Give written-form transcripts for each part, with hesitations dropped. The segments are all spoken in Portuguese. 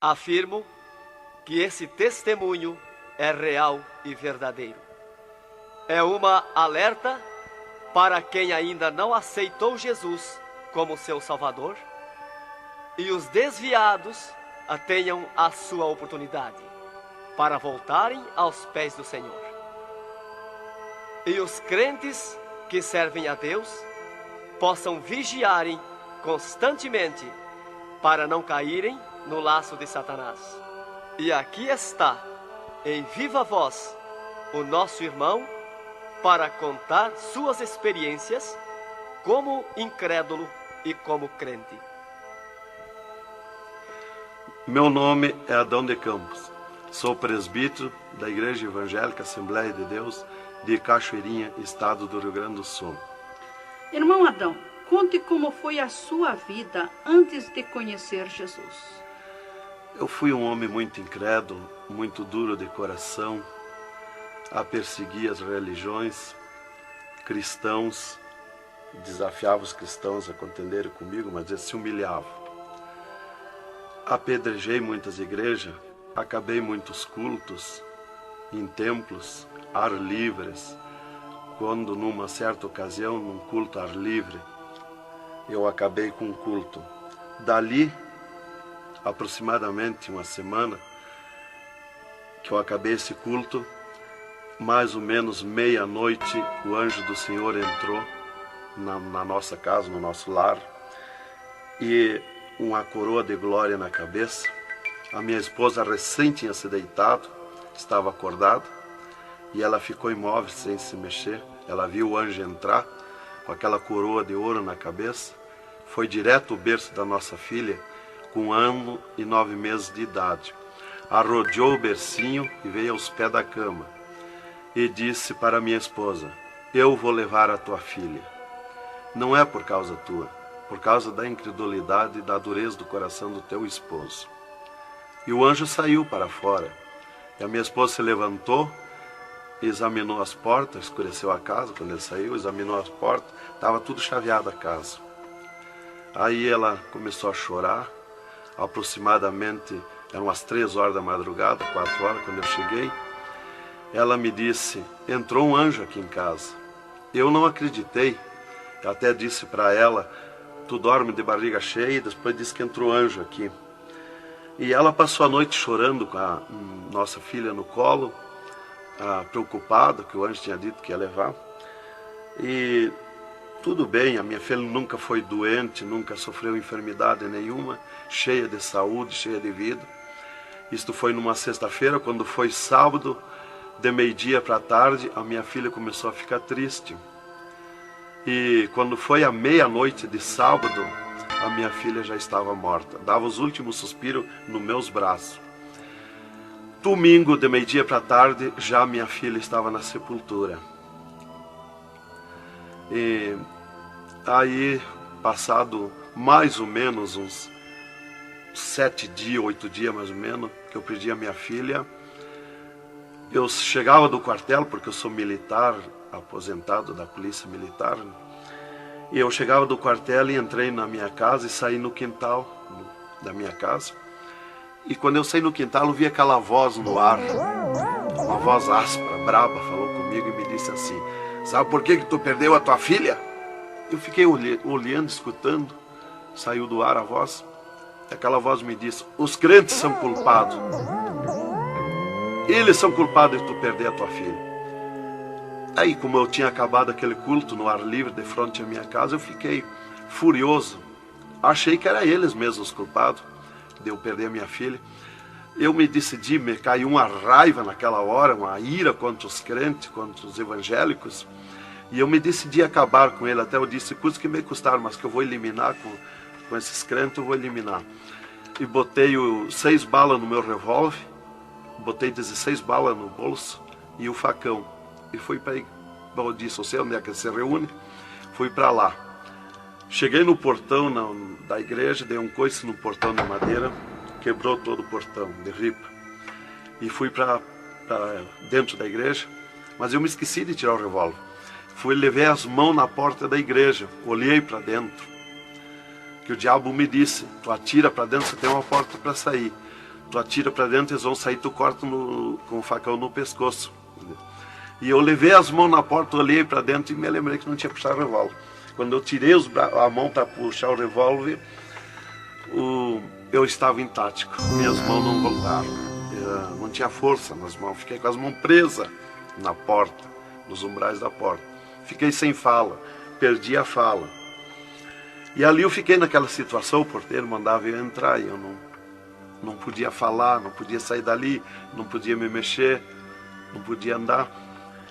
Afirmo que esse testemunho é real e verdadeiro. É uma alerta para quem ainda não aceitou Jesus como seu Salvador, e os desviados tenham a sua oportunidade para voltarem aos pés do Senhor. E os crentes que servem a Deus possam vigiarem constantemente para não caírem no laço de Satanás. E aqui está, em viva voz, o nosso irmão para contar suas experiências como incrédulo e como crente. Meu nome é Adão de Campos. Sou presbítero da Igreja Evangélica Assembleia de Deus de Cachoeirinha, estado do Rio Grande do Sul. Irmão Adão, conte como foi a sua vida antes de conhecer Jesus. Eu fui um homem muito incrédulo, muito duro de coração, a perseguir as religiões, cristãos, desafiava os cristãos a contenderem comigo, mas eles se humilhavam. Apedrejei muitas igrejas, acabei muitos cultos, em templos, ar livres, quando numa certa ocasião, num culto ar livre, eu acabei com um culto. Dali, aproximadamente uma semana, que eu acabei esse culto, mais ou menos meia-noite, o anjo do Senhor entrou na nossa casa, no nosso lar, e uma coroa de glória na cabeça. A minha esposa recém tinha se deitado, estava acordada, e ela ficou imóvel sem se mexer. Ela viu o anjo entrar com aquela coroa de ouro na cabeça, foi direto ao berço da nossa filha, com 1 ano e 9 meses de idade. Arrodeou o bercinho e veio aos pés da cama e disse para minha esposa: eu vou levar a tua filha. Não é por causa tua, por causa da incredulidade e da dureza do coração do teu esposo. E o anjo saiu para fora. E a minha esposa se levantou, examinou as portas, escureceu a casa quando ele saiu, examinou as portas, estava tudo chaveado a casa. Aí ela começou a chorar, aproximadamente, eram as 3 horas da madrugada, 4 horas, quando eu cheguei. Ela me disse: entrou um anjo aqui em casa. Eu não acreditei, eu até disse para ela: tu dorme de barriga cheia, e depois disse que entrou anjo aqui. E ela passou a noite chorando com a nossa filha no colo, preocupada, que o anjo tinha dito que ia levar. E tudo bem, a minha filha nunca foi doente, nunca sofreu enfermidade nenhuma, cheia de saúde, cheia de vida. Isto foi numa sexta-feira. Quando foi sábado, de meio-dia para a tarde, a minha filha começou a ficar triste. E quando foi à meia-noite de sábado, a minha filha já estava morta. Dava os últimos suspiros nos meus braços. Domingo, de meio-dia para a tarde, já minha filha estava na sepultura. E aí, passado mais ou menos uns 7 dias, 8 dias mais ou menos, que eu perdi a minha filha, eu chegava do quartel, porque eu sou militar, aposentado da polícia militar, e eu chegava do quartel e entrei na minha casa e saí no quintal da minha casa. E quando eu saí no quintal, eu vi aquela voz no ar, uma voz áspera, braba, falou comigo e me disse assim: sabe por que tu perdeu a tua filha? Eu fiquei olhando, escutando, saiu do ar a voz, e aquela voz me disse: os crentes são culpados. Eles são culpados de tu perder a tua filha. Aí, como eu tinha acabado aquele culto no ar livre de frente à minha casa, eu fiquei furioso. Achei que eram eles mesmos os culpados de eu perder a minha filha. Eu me decidi, me caiu uma raiva naquela hora, uma ira contra os crentes, contra os evangélicos. E eu me decidi acabar com ele. Até eu disse: custa que me custar, mas que eu vou eliminar com esses crentes, eu vou eliminar. E botei 6 balas no meu revólver, botei 16 balas no bolso e o facão. E fui para, eu disse: você onde é que se reúne? Fui para lá. Cheguei no portão da igreja, dei um coice no portão de madeira, quebrou todo o portão de ripa. E fui para dentro da igreja, mas eu me esqueci de tirar o revólver. Levei as mãos na porta da igreja, olhei para dentro. Que o diabo me disse: tu atira para dentro, você tem uma porta para sair. tu atira para dentro, eles vão sair, tu corta com o facão no pescoço. E eu levei as mãos na porta, olhei para dentro e me lembrei que não tinha puxado o revólver. Quando eu tirei a mão para puxar o revólver, eu estava intático, minhas mãos não voltaram, não tinha força nas mãos, fiquei com as mãos presas na porta, nos umbrais da porta, fiquei sem fala, perdi a fala. E ali eu fiquei naquela situação, o porteiro mandava eu entrar e eu não podia falar, não podia sair dali, não podia me mexer, não podia andar.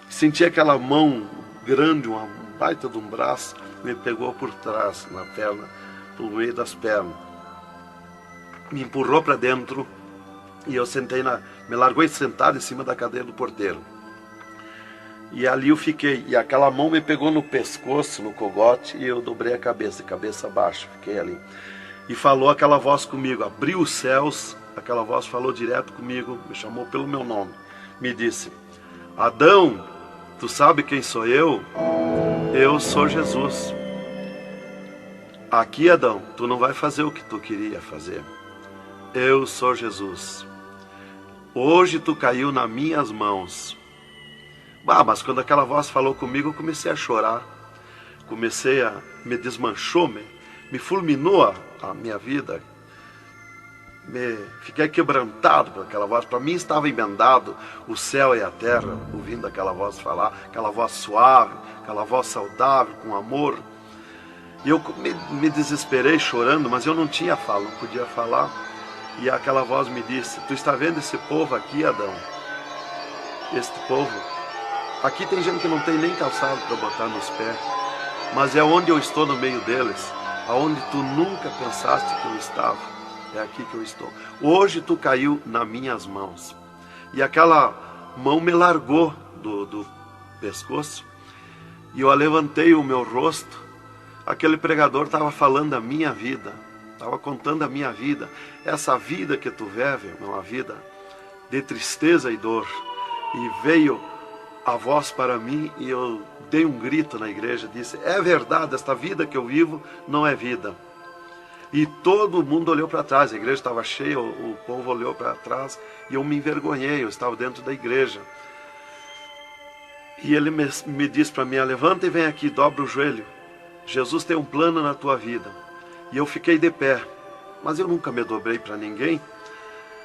Senti aquela mão grande, uma baita de um braço, me pegou por trás, na perna, pelo meio das pernas. Me empurrou para dentro e eu sentei me largou sentado em cima da cadeira do porteiro. E ali eu fiquei, e aquela mão me pegou no pescoço, no cogote, e eu dobrei a cabeça, cabeça baixa, fiquei ali. E falou aquela voz comigo, abriu os céus, aquela voz falou direto comigo, me chamou pelo meu nome, me disse: Adão, tu sabe quem sou eu? Eu sou Jesus. Aqui, Adão, tu não vai fazer o que tu queria fazer. Eu sou Jesus. Hoje tu caiu nas minhas mãos. Mas quando aquela voz falou comigo, eu comecei a chorar. Me desmanchou, me fulminou a minha vida. Fiquei quebrantado por aquela voz. Para mim estava emendado o céu e a terra, ouvindo aquela voz falar, aquela voz suave, aquela voz saudável, com amor. E eu me desesperei chorando, mas eu não tinha fala, não podia falar. E aquela voz me disse: tu está vendo esse povo aqui, Adão? Este povo, aqui tem gente que não tem nem calçado para botar nos pés, mas é onde eu estou no meio deles, aonde tu nunca pensaste que eu estava, é aqui que eu estou. Hoje tu caiu nas minhas mãos. E aquela mão me largou do pescoço, e eu levantei o meu rosto. Aquele pregador estava falando da minha vida, estava contando a minha vida. Essa vida que tu vive é uma vida de tristeza e dor. E veio a voz para mim e eu dei um grito na igreja, disse: é verdade, esta vida que eu vivo não é vida. E todo mundo olhou para trás, a igreja estava cheia, o povo olhou para trás e eu me envergonhei, eu estava dentro da igreja. E ele me disse para mim: levanta e vem aqui, dobra o joelho. Jesus tem um plano na tua vida. E eu fiquei de pé, mas eu nunca me dobrei para ninguém.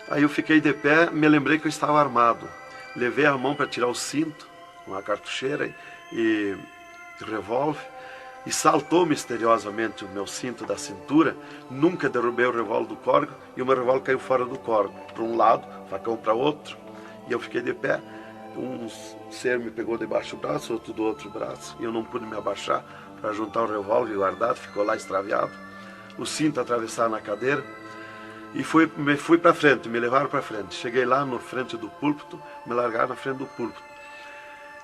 Aí eu fiquei de pé, me lembrei que eu estava armado. Levei a mão para tirar o cinto, uma cartucheira e revólver, e saltou misteriosamente o meu cinto da cintura. Nunca derrubei o revólver do corgo, e o meu revólver caiu fora do corgo, para um lado, facão para outro, e eu fiquei de pé. Um ser me pegou debaixo do braço, outro do outro braço, e eu não pude me abaixar para juntar o revólver guardado, ficou lá extraviado. O cinto atravessado na cadeira, e fui para frente, me levaram para frente. Cheguei lá na frente do púlpito, me largaram na frente do púlpito.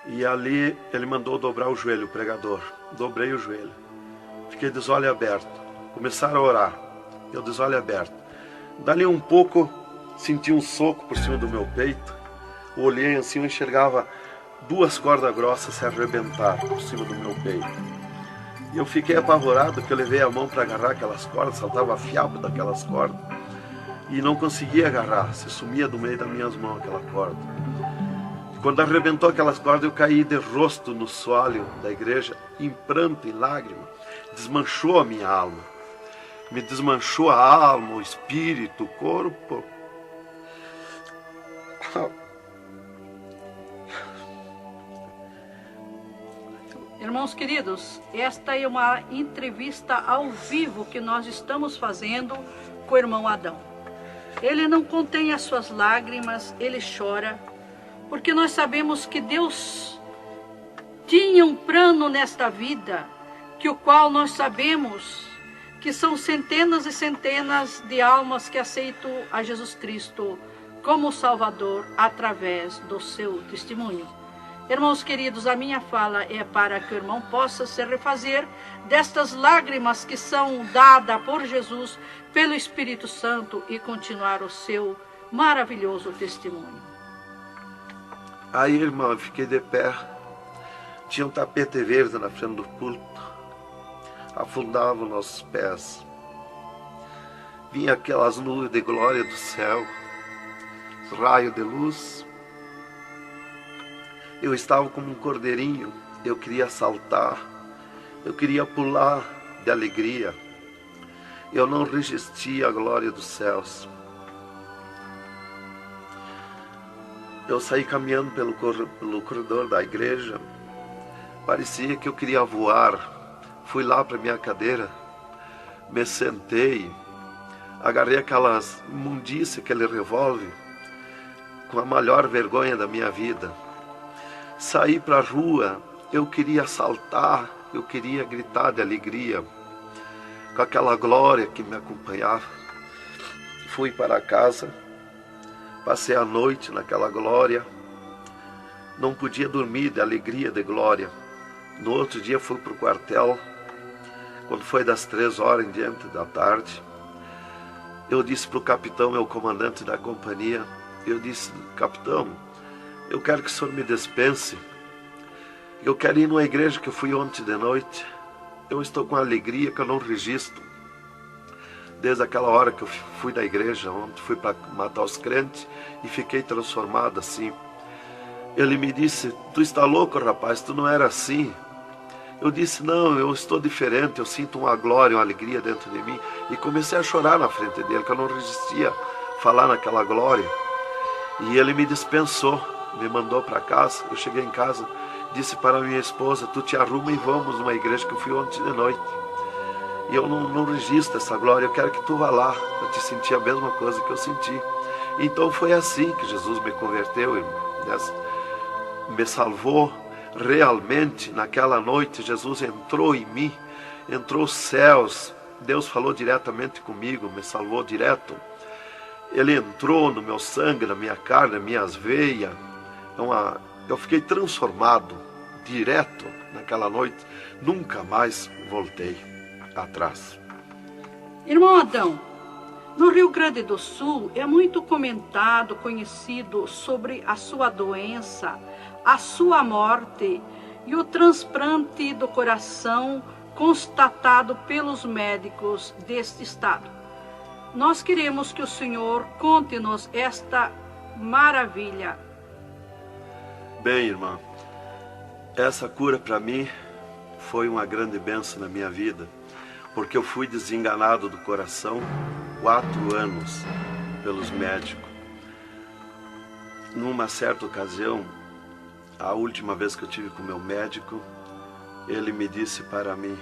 E ali ele mandou dobrar o joelho, o pregador. Dobrei o joelho. Fiquei de olho aberto. Começaram a orar. Eu de olho aberto. Dali um pouco, senti um soco por cima do meu peito. Olhei assim, eu enxergava duas cordas grossas se arrebentar por cima do meu peito. E eu fiquei apavorado, que eu levei a mão para agarrar aquelas cordas, saltava fiapo daquelas cordas. E não conseguia agarrar, se sumia do meio das minhas mãos aquela corda. Quando arrebentou aquelas cordas, eu caí de rosto no soalho da igreja, em pranto, em lágrima. Desmanchou a minha alma. Me desmanchou a alma, o espírito, o corpo. Irmãos queridos, esta é uma entrevista ao vivo que nós estamos fazendo com o irmão Adão. Ele não contém as suas lágrimas, ele chora, porque nós sabemos que Deus tinha um plano nesta vida, que o qual nós sabemos que são centenas e centenas de almas que aceitam a Jesus Cristo como Salvador através do seu testemunho. Irmãos queridos, a minha fala é para que o irmão possa se refazer destas lágrimas que são dadas por Jesus, pelo Espírito Santo, e continuar o seu maravilhoso testemunho. Aí, irmão, eu fiquei de pé. Tinha um tapete verde na frente do púlpito. Afundava os nossos pés. Vinha aquelas nuvens de glória do céu. raios de luz. Eu estava como um cordeirinho, eu queria saltar, eu queria pular de alegria. Eu não resistia à glória dos céus. Eu saí caminhando pelo corredor da igreja, parecia que eu queria voar. Fui lá para minha cadeira, me sentei, agarrei aquelas imundícias, aquele revólver, com a maior vergonha da minha vida. Saí para a rua, eu queria saltar, eu queria gritar de alegria, com aquela glória que me acompanhava. Fui para casa, passei a noite naquela glória, não podia dormir de alegria, de glória. No outro dia fui para o quartel, quando foi das 3 horas em diante da tarde. Eu disse para o capitão, meu comandante da companhia, eu disse: capitão, eu quero que o senhor me dispense. Eu quero ir numa igreja que eu fui ontem de noite. Eu estou com alegria que eu não registro. Desde aquela hora que eu fui da igreja ontem, fui para matar os crentes e fiquei transformado assim. Ele me disse: tu está louco, rapaz, tu não era assim. Eu disse: não, eu estou diferente, eu sinto uma glória, uma alegria dentro de mim. E comecei a chorar na frente dele, que eu não resistia a falar naquela glória. E ele me dispensou, me mandou para casa. Eu cheguei em casa, disse para minha esposa: tu te arruma e vamos numa igreja que eu fui ontem de noite. E eu não registro essa glória, eu quero que tu vá lá, para te sentir a mesma coisa que eu senti. Então foi assim que Jesus me converteu, irmão. Me salvou. Realmente, naquela noite, Jesus entrou em mim, entrou os céus, Deus falou diretamente comigo, me salvou direto. Ele entrou no meu sangue, na minha carne, nas minhas veias. Eu fiquei transformado direto naquela noite, nunca mais voltei atrás. Irmão Adão, no Rio Grande do Sul é muito comentado, conhecido sobre a sua doença, a sua morte e o transplante do coração constatado pelos médicos deste estado. Nós queremos que o Senhor conte-nos esta maravilha. Bem, irmã, essa cura para mim foi uma grande bênção na minha vida, porque eu fui desenganado do coração 4 anos pelos médicos. Numa certa ocasião, a última vez que eu tive com o meu médico, ele me disse para mim: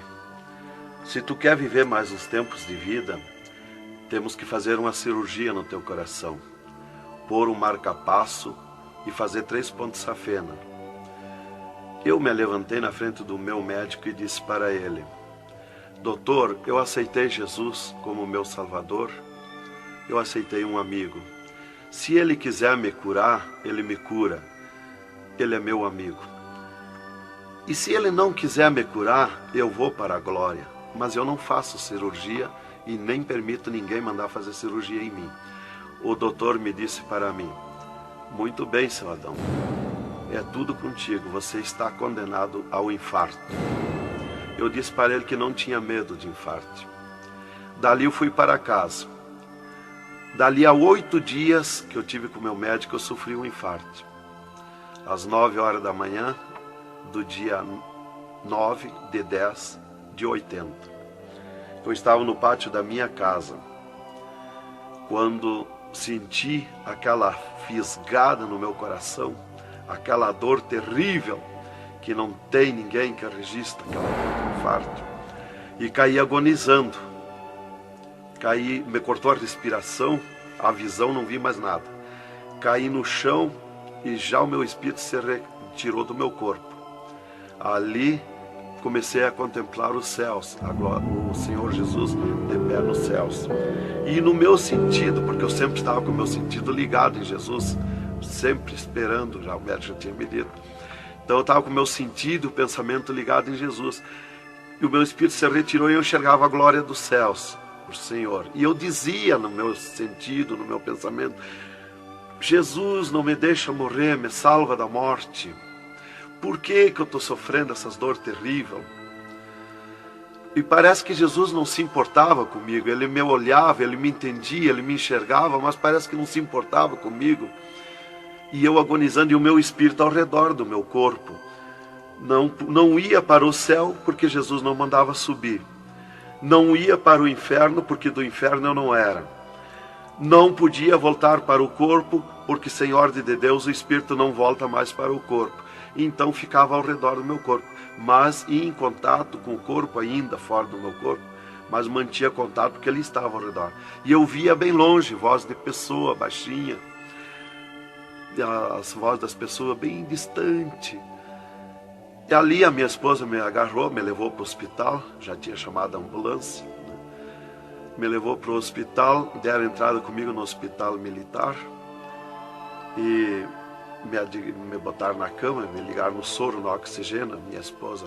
se tu quer viver mais uns tempos de vida, temos que fazer uma cirurgia no teu coração, pôr um marca-passo e fazer 3 pontos safena. Eu me levantei na frente do meu médico e disse para ele: doutor, eu aceitei Jesus como meu salvador, eu aceitei um amigo. Se ele quiser me curar, ele me cura. Ele é meu amigo. E se ele não quiser me curar, eu vou para a glória. Mas eu não faço cirurgia e nem permito ninguém mandar fazer cirurgia em mim. O doutor me disse para mim: muito bem, seu Adão, é tudo contigo, você está condenado ao infarto. Eu disse para ele que não tinha medo de infarto. Dali eu fui para casa. Dali a 8 dias que eu tive com o meu médico, eu sofri um infarto. Às 9 horas da manhã, do dia 9 de 10 de 80. Eu estava no pátio da minha casa, quando senti aquela fisgada no meu coração, aquela dor terrível, que não tem ninguém que registre aquela dor de infarto, e caí agonizando. Caí, me cortou a respiração, a visão, não vi mais nada. Caí no chão e já o meu espírito se retirou do meu corpo. Ali comecei a contemplar os céus, o Senhor Jesus de pé nos céus. E no meu sentido, porque eu sempre estava com o meu sentido ligado em Jesus, sempre esperando, já o médico já tinha me dito. Então eu estava com o meu sentido, o pensamento ligado em Jesus. E o meu espírito se retirou e eu enxergava a glória dos céus, o Senhor. E eu dizia no meu sentido, no meu pensamento: Jesus, não me deixa morrer, me salva da morte. Por que eu estou sofrendo essas dores terríveis? E parece que Jesus não se importava comigo. Ele me olhava, ele me entendia, ele me enxergava, mas parece que não se importava comigo. E eu agonizando, e o meu espírito ao redor do meu corpo. Não ia para o céu, porque Jesus não mandava subir. Não ia para o inferno, porque do inferno eu não era. Não podia voltar para o corpo, porque sem ordem de Deus o espírito não volta mais para o corpo. Então ficava ao redor do meu corpo, mas ia em contato com o corpo ainda fora do meu corpo, mas mantinha contato porque ele estava ao redor. E eu via bem longe, voz de pessoa baixinha, as vozes das pessoas bem distante. E ali a minha esposa me agarrou, me levou para o hospital, já tinha chamado a ambulância, né? Me levou para o hospital, deram entrada comigo no hospital militar e me botaram na cama, me ligaram no soro, no oxigênio. Minha esposa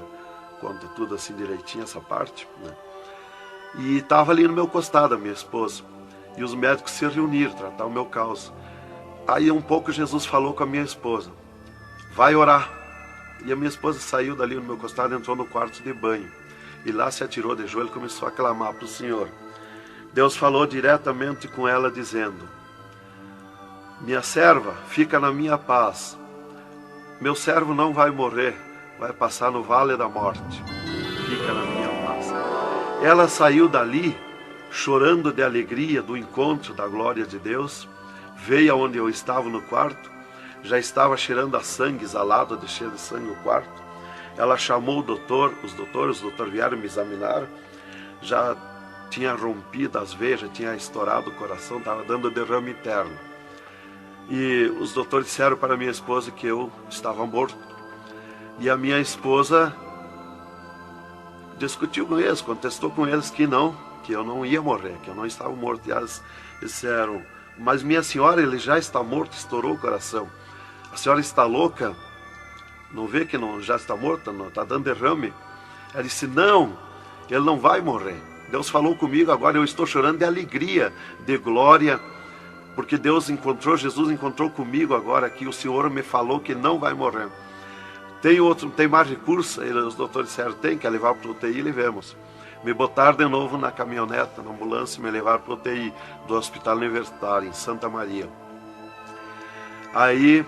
conta tudo assim direitinho, essa parte, né? E estava ali no meu costado a minha esposa, e os médicos se reuniram, tratar o meu caso. Aí um pouco Jesus falou com a minha esposa, vai orar. E a minha esposa saiu dali no meu costado, entrou no quarto de banho, e lá se atirou de joelho e começou a clamar para o Senhor. Deus falou diretamente com ela dizendo, minha serva, fica na minha paz. Meu servo não vai morrer, vai passar no vale da morte. Fica na minha paz. Ela saiu dali, chorando de alegria do encontro da glória de Deus. Veio aonde eu estava no quarto. Já estava cheirando a sangue, exalado de cheiro de sangue no quarto. Ela chamou o doutor, os doutores vieram me examinar. Já tinha rompido as veias, já tinha estourado o coração, estava dando derrame interno. E os doutores disseram para minha esposa que eu estava morto. E a minha esposa discutiu com eles, contestou com eles que eu não ia morrer, que eu não estava morto. E eles disseram, mas minha senhora, ele já está morto, estourou o coração. A senhora está louca? Não vê que não, já está morta, não está dando derrame? Ela disse, não, ele não vai morrer. Deus falou comigo, agora eu estou chorando de alegria, de glória, porque Jesus encontrou comigo agora aqui, o Senhor me falou que não vai morrer. Tem mais recurso? Os doutores disseram, tem, quer levar para o UTI, levemos. Me botaram de novo na caminhoneta, na ambulância, e me levaram para o UTI do Hospital Universitário, em Santa Maria. Aí,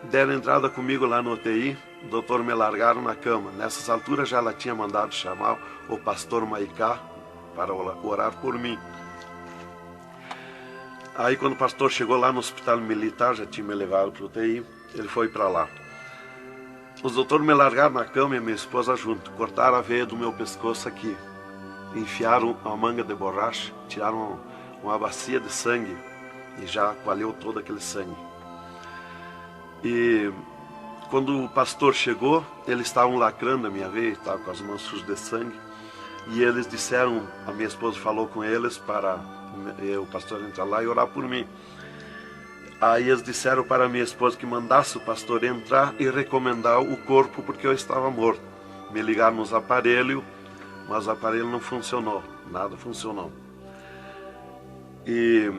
deram entrada comigo lá no UTI, o doutor me largaram na cama. Nessas alturas já ela tinha mandado chamar o pastor Maicá para orar por mim. Aí quando o pastor chegou lá no hospital militar, já tinha me levado para o UTI, ele foi para lá. Os doutores me largaram na cama e minha esposa junto, cortaram a veia do meu pescoço aqui, enfiaram uma manga de borracha, tiraram uma bacia de sangue e já coalhou todo aquele sangue. E quando o pastor chegou, eles estavam lacrando a minha veia, estavam com as mãos sujas de sangue, e eles disseram, a minha esposa falou com eles para o pastor entrar lá e orar por mim. Aí eles disseram para a minha esposa que mandasse o pastor entrar e recomendar o corpo, porque eu estava morto. Me ligaram nos aparelhos, mas o aparelho não funcionou, nada funcionou. E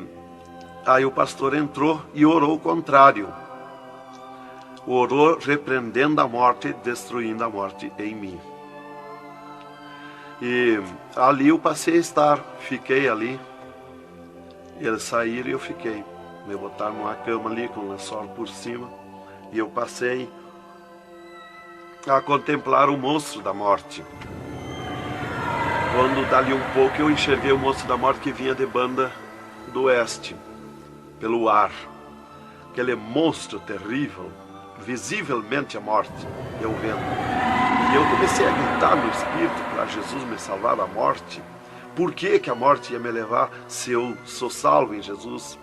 aí o pastor entrou e orou o contrário. Orou repreendendo a morte, destruindo a morte em mim. E ali eu passei a estar, fiquei ali. Eles saíram e eu fiquei. Me botaram numa cama ali com um lençol por cima. E eu passei a contemplar o monstro da morte. Quando dali um pouco eu enxerguei o monstro da morte que vinha de Banda do Oeste, pelo ar. Aquele monstro terrível, visivelmente a morte, eu vendo. E eu comecei a gritar no espírito para Jesus me salvar da morte. Por que a morte ia me levar se eu sou salvo em Jesus?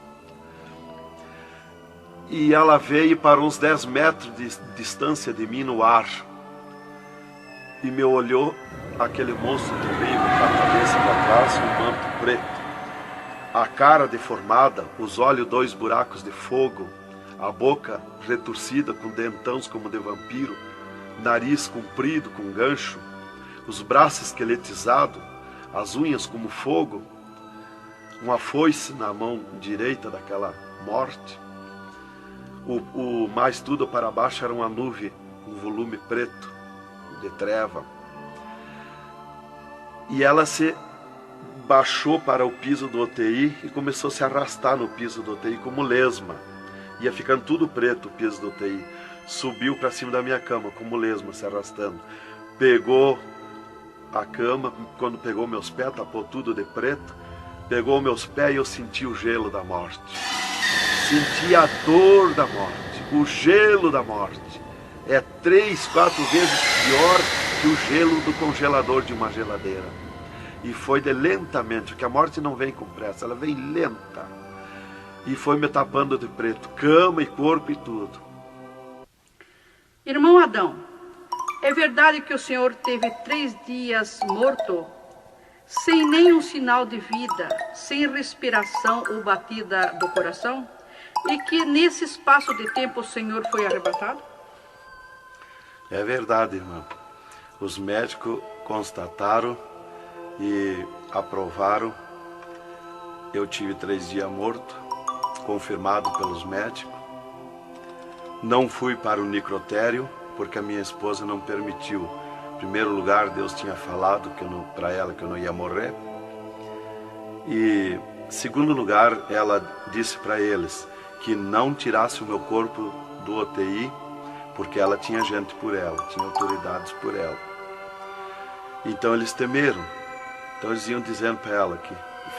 E ela veio para uns 10 metros de distância de mim no ar. E me olhou, aquele monstro terrível, com a cabeça para trás, um manto preto. A cara deformada, os olhos 2 buracos de fogo, a boca retorcida com dentões como de vampiro, nariz comprido com gancho, os braços esqueletizados, as unhas como fogo, uma foice na mão direita daquela morte. O mais tudo para baixo era uma nuvem, um volume preto de treva. E ela se baixou para o piso do UTI e começou a se arrastar no piso do UTI como lesma. Ia ficando tudo preto o piso do UTI. Subiu para cima da minha cama como lesma, se arrastando. Pegou a cama, quando pegou meus pés, tapou tudo de preto. Pegou meus pés e eu senti o gelo da morte. Senti a dor da morte, o gelo da morte. É 3, 4 vezes pior que o gelo do congelador de uma geladeira. E foi de lentamente, porque a morte não vem com pressa, ela vem lenta. E foi me tapando de preto, cama e corpo e tudo. Irmão Adão, é verdade que o senhor teve 3 dias morto, sem nenhum sinal de vida, sem respiração ou batida do coração? E que nesse espaço de tempo o senhor foi arrebatado? É verdade, irmão. Os médicos constataram e aprovaram. Eu tive 3 dias morto, confirmado pelos médicos. Não fui para o necrotério, porque a minha esposa não permitiu. Em primeiro lugar, Deus tinha falado para ela que eu não ia morrer. E, em segundo lugar, ela disse para eles que não tirasse o meu corpo do UTI, porque ela tinha gente por ela, tinha autoridades por ela. Então eles temeram. Então eles iam dizendo para ela que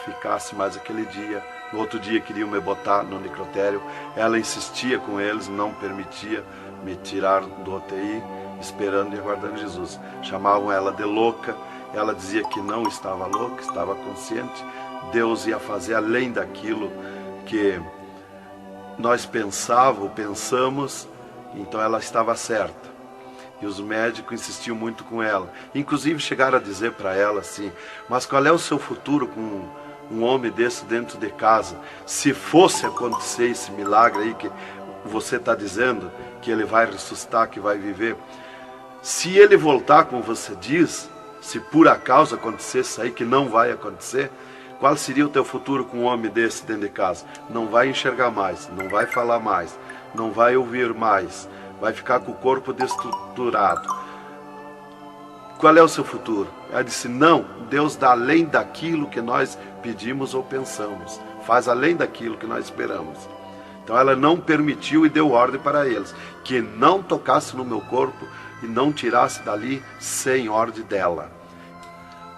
ficasse mais aquele dia. No outro dia queriam me botar no necrotério. Ela insistia com eles, não permitia me tirar do UTI, esperando e aguardando Jesus. Chamavam ela de louca. Ela dizia que não estava louca, estava consciente. Deus ia fazer além daquilo que nós pensamos, então ela estava certa. E os médicos insistiam muito com ela. Inclusive chegaram a dizer para ela assim: mas qual é o seu futuro com um homem desse dentro de casa? Se fosse acontecer esse milagre aí que você está dizendo, que ele vai ressuscitar, que vai viver. Se ele voltar como você diz, se por acaso acontecesse isso aí, que não vai acontecer, qual seria o teu futuro com um homem desse dentro de casa? Não vai enxergar mais, não vai falar mais, não vai ouvir mais, vai ficar com o corpo destruturado. Qual é o seu futuro? Ela disse: não, Deus dá além daquilo que nós pedimos ou pensamos, faz além daquilo que nós esperamos. Então ela não permitiu e deu ordem para eles, que não tocasse no meu corpo e não tirasse dali sem ordem dela.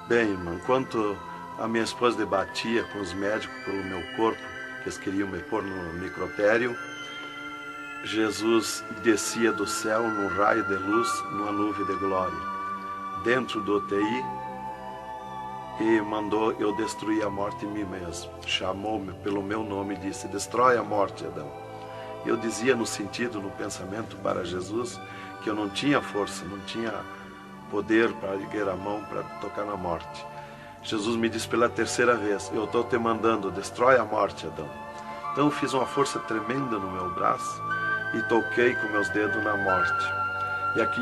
Bem, irmão, enquanto a minha esposa debatia com os médicos pelo meu corpo, que eles queriam me pôr no necrotério, Jesus descia do céu num raio de luz, numa nuvem de glória, dentro do UTI, e mandou eu destruir a morte em mim mesmo. Chamou-me pelo meu nome e disse: destrói a morte, Adão. Eu dizia no sentido, no pensamento para Jesus, que eu não tinha força, não tinha poder para erguer a mão para tocar na morte. Jesus me disse pela 3ª vez: eu estou te mandando, destrói a morte, Adão. Então eu fiz uma força tremenda no meu braço e toquei com meus dedos na morte. E aqui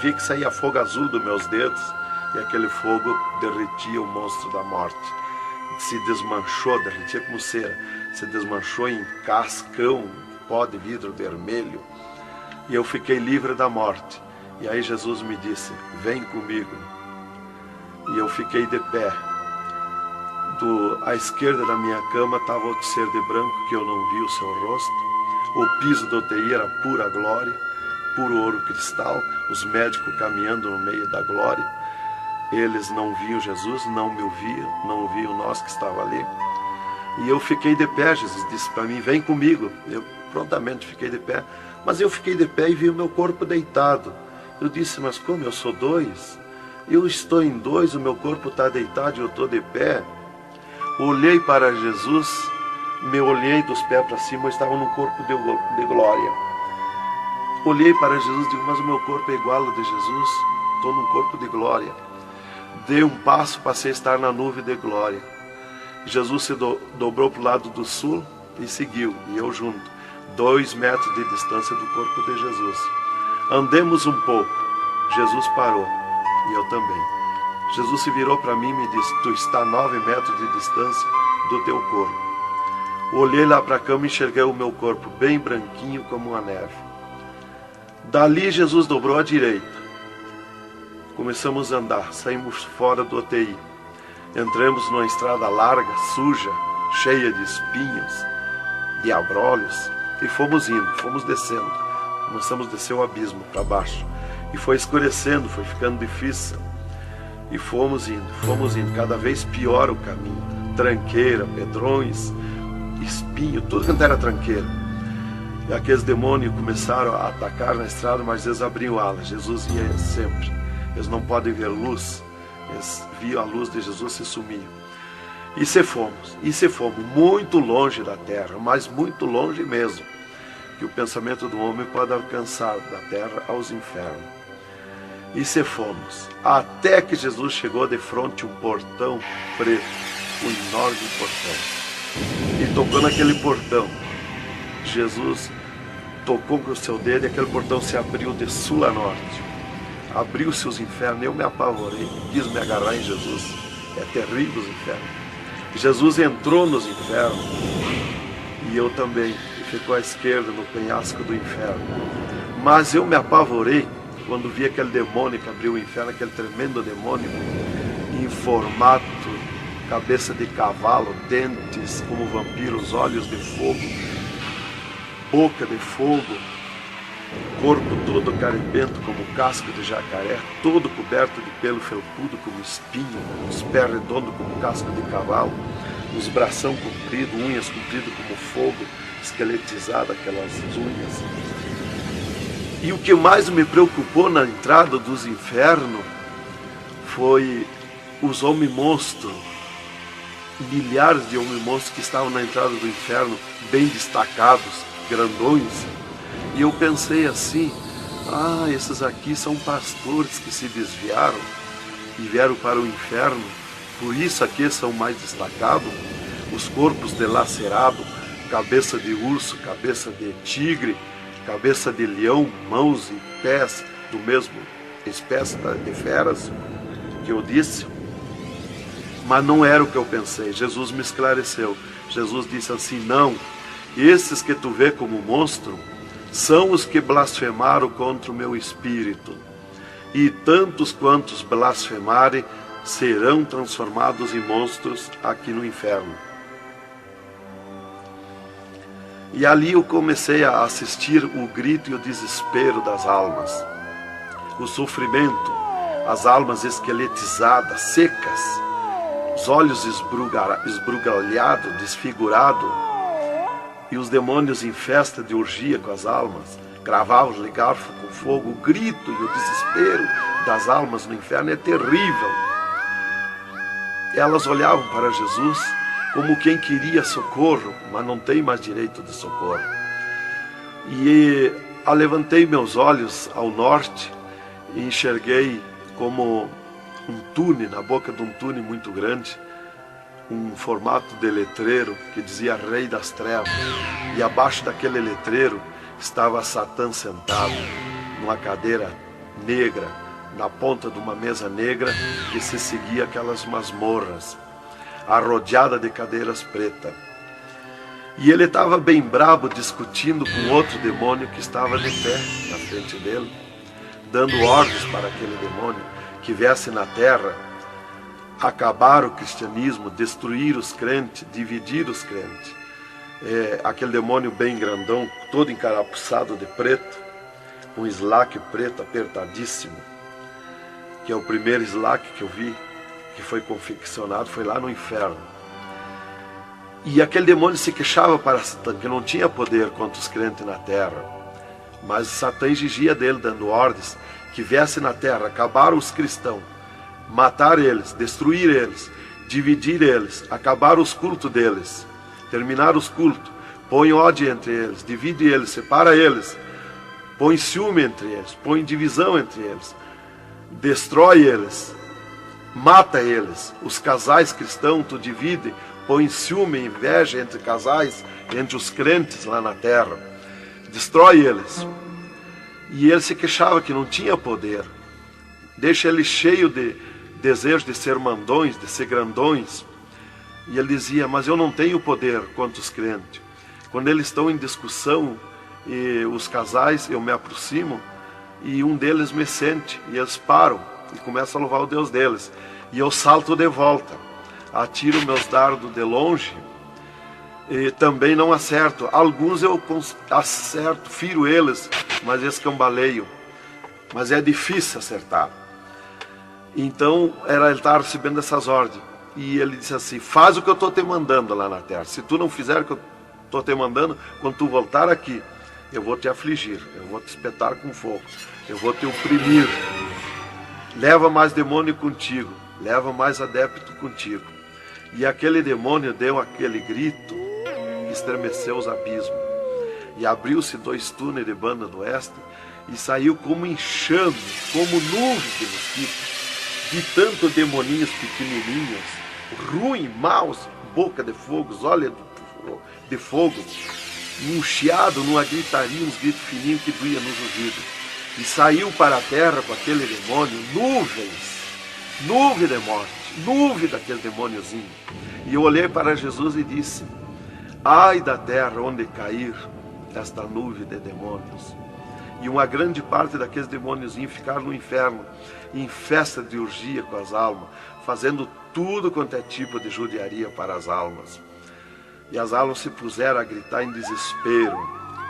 vi que saía fogo azul dos meus dedos, e aquele fogo derretia o monstro da morte. Se desmanchou, derretia como cera, se desmanchou em cascão, pó de vidro vermelho, e eu fiquei livre da morte. E aí Jesus me disse: vem comigo. E eu fiquei de pé. À esquerda da minha cama estava outro ser de branco, que eu não vi o seu rosto. O piso do UTI era pura glória, puro ouro cristal, os médicos caminhando no meio da glória. Eles não viam Jesus, não me ouviam, não ouviam nós que estava ali. E eu fiquei de pé. Jesus disse para mim: vem comigo. Eu prontamente fiquei de pé. Mas eu fiquei de pé e vi o meu corpo deitado. Eu disse: mas como? Eu sou 2? Eu estou em 2, o meu corpo está deitado e eu estou de pé. Olhei para Jesus, me olhei dos pés para cima, eu estava num corpo de glória. Olhei para Jesus e digo: mas o meu corpo é igual ao de Jesus, estou num corpo de glória. Dei um passo, passei a estar na nuvem de glória. Jesus se dobrou para o lado do sul e seguiu, e eu junto, 2 metros de distância do corpo de Jesus. Andemos um pouco. Jesus parou, e eu também. Jesus se virou para mim e me disse: tu está a 9 metros de distância do teu corpo. Olhei lá para a cama e enxerguei o meu corpo bem branquinho como a neve. Dali Jesus dobrou à direita. Começamos a andar, saímos fora do UTI. Entramos numa estrada larga, suja, cheia de espinhos, de abrolhos, e fomos indo, fomos descendo. Começamos a descer o abismo para baixo. E foi escurecendo, foi ficando difícil. E fomos indo, cada vez pior o caminho. Tranqueira, pedrões, espinho, tudo quanto era tranqueira. E aqueles demônios começaram a atacar na estrada, mas eles abriam alas. Jesus ia sempre. Eles não podem ver luz. Eles viam a luz de Jesus e sumiam. E se fomos muito longe da terra, mas muito longe mesmo, que o pensamento do homem pode alcançar da terra aos infernos. E se fomos, até que Jesus chegou de frente um portão preto, um enorme portão. E tocou naquele portão. Jesus tocou com o seu dedo e aquele portão se abriu de sul a norte. Abriu-se os infernos, eu me apavorei, quis me agarrar em Jesus. É terrível os infernos. Jesus entrou nos infernos e eu também. E ficou à esquerda no penhasco do inferno. Mas eu me apavorei quando vi aquele demônio que abriu o inferno, aquele tremendo demônio em formato, cabeça de cavalo, dentes como vampiros, olhos de fogo, boca de fogo, corpo todo caribento como casco de jacaré, todo coberto de pelo felpudo como espinho, os pés redondos como casco de cavalo, os bração compridos, unhas compridas como fogo, esqueletizado aquelas unhas. E o que mais me preocupou na entrada dos infernos foi os homens-monstros, milhares de homens-monstros que estavam na entrada do inferno, bem destacados, grandões. E eu pensei assim, esses aqui são pastores que se desviaram e vieram para o inferno, por isso aqui são mais destacados, os corpos dilacerados, cabeça de urso, cabeça de tigre, cabeça de leão, mãos e pés do mesmo espécie de feras que eu disse. Mas não era o que eu pensei. Jesus me esclareceu. Jesus disse assim, não, esses que tu vê como monstro são os que blasfemaram contra o meu espírito, e tantos quantos blasfemarem serão transformados em monstros aqui no inferno. E ali eu comecei a assistir o grito e o desespero das almas, o sofrimento, as almas esqueletizadas, secas, os olhos esbugalhados, desfigurados, e os demônios em festa de orgia com as almas, cravavam-lhe garfo com fogo. O grito e o desespero das almas no inferno é terrível. Elas olhavam para Jesus como quem queria socorro, mas não tem mais direito de socorro. E levantei meus olhos ao norte e enxerguei como um túnel, na boca de um túnel muito grande, um formato de letreiro que dizia Rei das Trevas, e abaixo daquele letreiro estava Satã sentado numa cadeira negra, na ponta de uma mesa negra que se seguia aquelas masmorras, arrodeada de cadeiras pretas. E ele estava bem brabo discutindo com outro demônio que estava de pé na frente dele, dando ordens para aquele demônio que viesse na terra acabar o cristianismo, destruir os crentes, dividir os crentes. Aquele demônio bem grandão, todo encarapuçado de preto, um slack preto apertadíssimo, que é o primeiro slack que eu vi, que foi confeccionado, foi lá no inferno. E aquele demônio se queixava para Satã, que não tinha poder contra os crentes na terra, mas Satã exigia dele, dando ordens, que viesse na terra, acabar os cristãos, matar eles, destruir eles, dividir eles, acabar os cultos deles, terminar os cultos, põe ódio entre eles, divide eles, separa eles, põe ciúme entre eles, põe divisão entre eles, destrói eles, mata eles. Os casais cristãos tu divide, põe ciúme e inveja entre casais, entre os crentes lá na terra, destrói eles. E ele se queixava que não tinha poder, deixa ele cheio de desejo de ser mandões, de ser grandões. E ele dizia, mas eu não tenho poder contra os crentes. Quando eles estão em discussão, e os casais, eu me aproximo, e um deles me sente, e eles param. e começo a louvar o Deus deles. E eu salto de volta, atiro meus dardos de longe e também não acerto. Alguns eu acerto, firo eles, mas escambaleio. Mas é difícil acertar. Então ele estava recebendo essas ordens. E ele disse assim: faz o que eu estou te mandando lá na terra. Se tu não fizer o que eu estou te mandando, quando tu voltar aqui, eu vou te afligir, eu vou te espetar com fogo, eu vou te oprimir. Leva mais demônio contigo, leva mais adepto contigo. E aquele demônio deu aquele grito, estremeceu os abismos. E abriu-se 2 túneis de banda do oeste, e saiu como enxame, como nuvem de mosquitos, de tanto demoninhos pequenininhos, ruins, maus, boca de fogo, olhos de fogo, num chiado, numa gritaria, uns gritos fininhos que doía nos ouvidos. E saiu para a terra com aquele demônio, nuvem de morte, nuvem daquele demôniozinho. E eu olhei para Jesus e disse: ai da terra onde cair esta nuvem de demônios. E uma grande parte daqueles demôniozinhos ficaram no inferno, em festa de orgia com as almas, fazendo tudo quanto é tipo de judiaria para as almas. E as almas se puseram a gritar em desespero,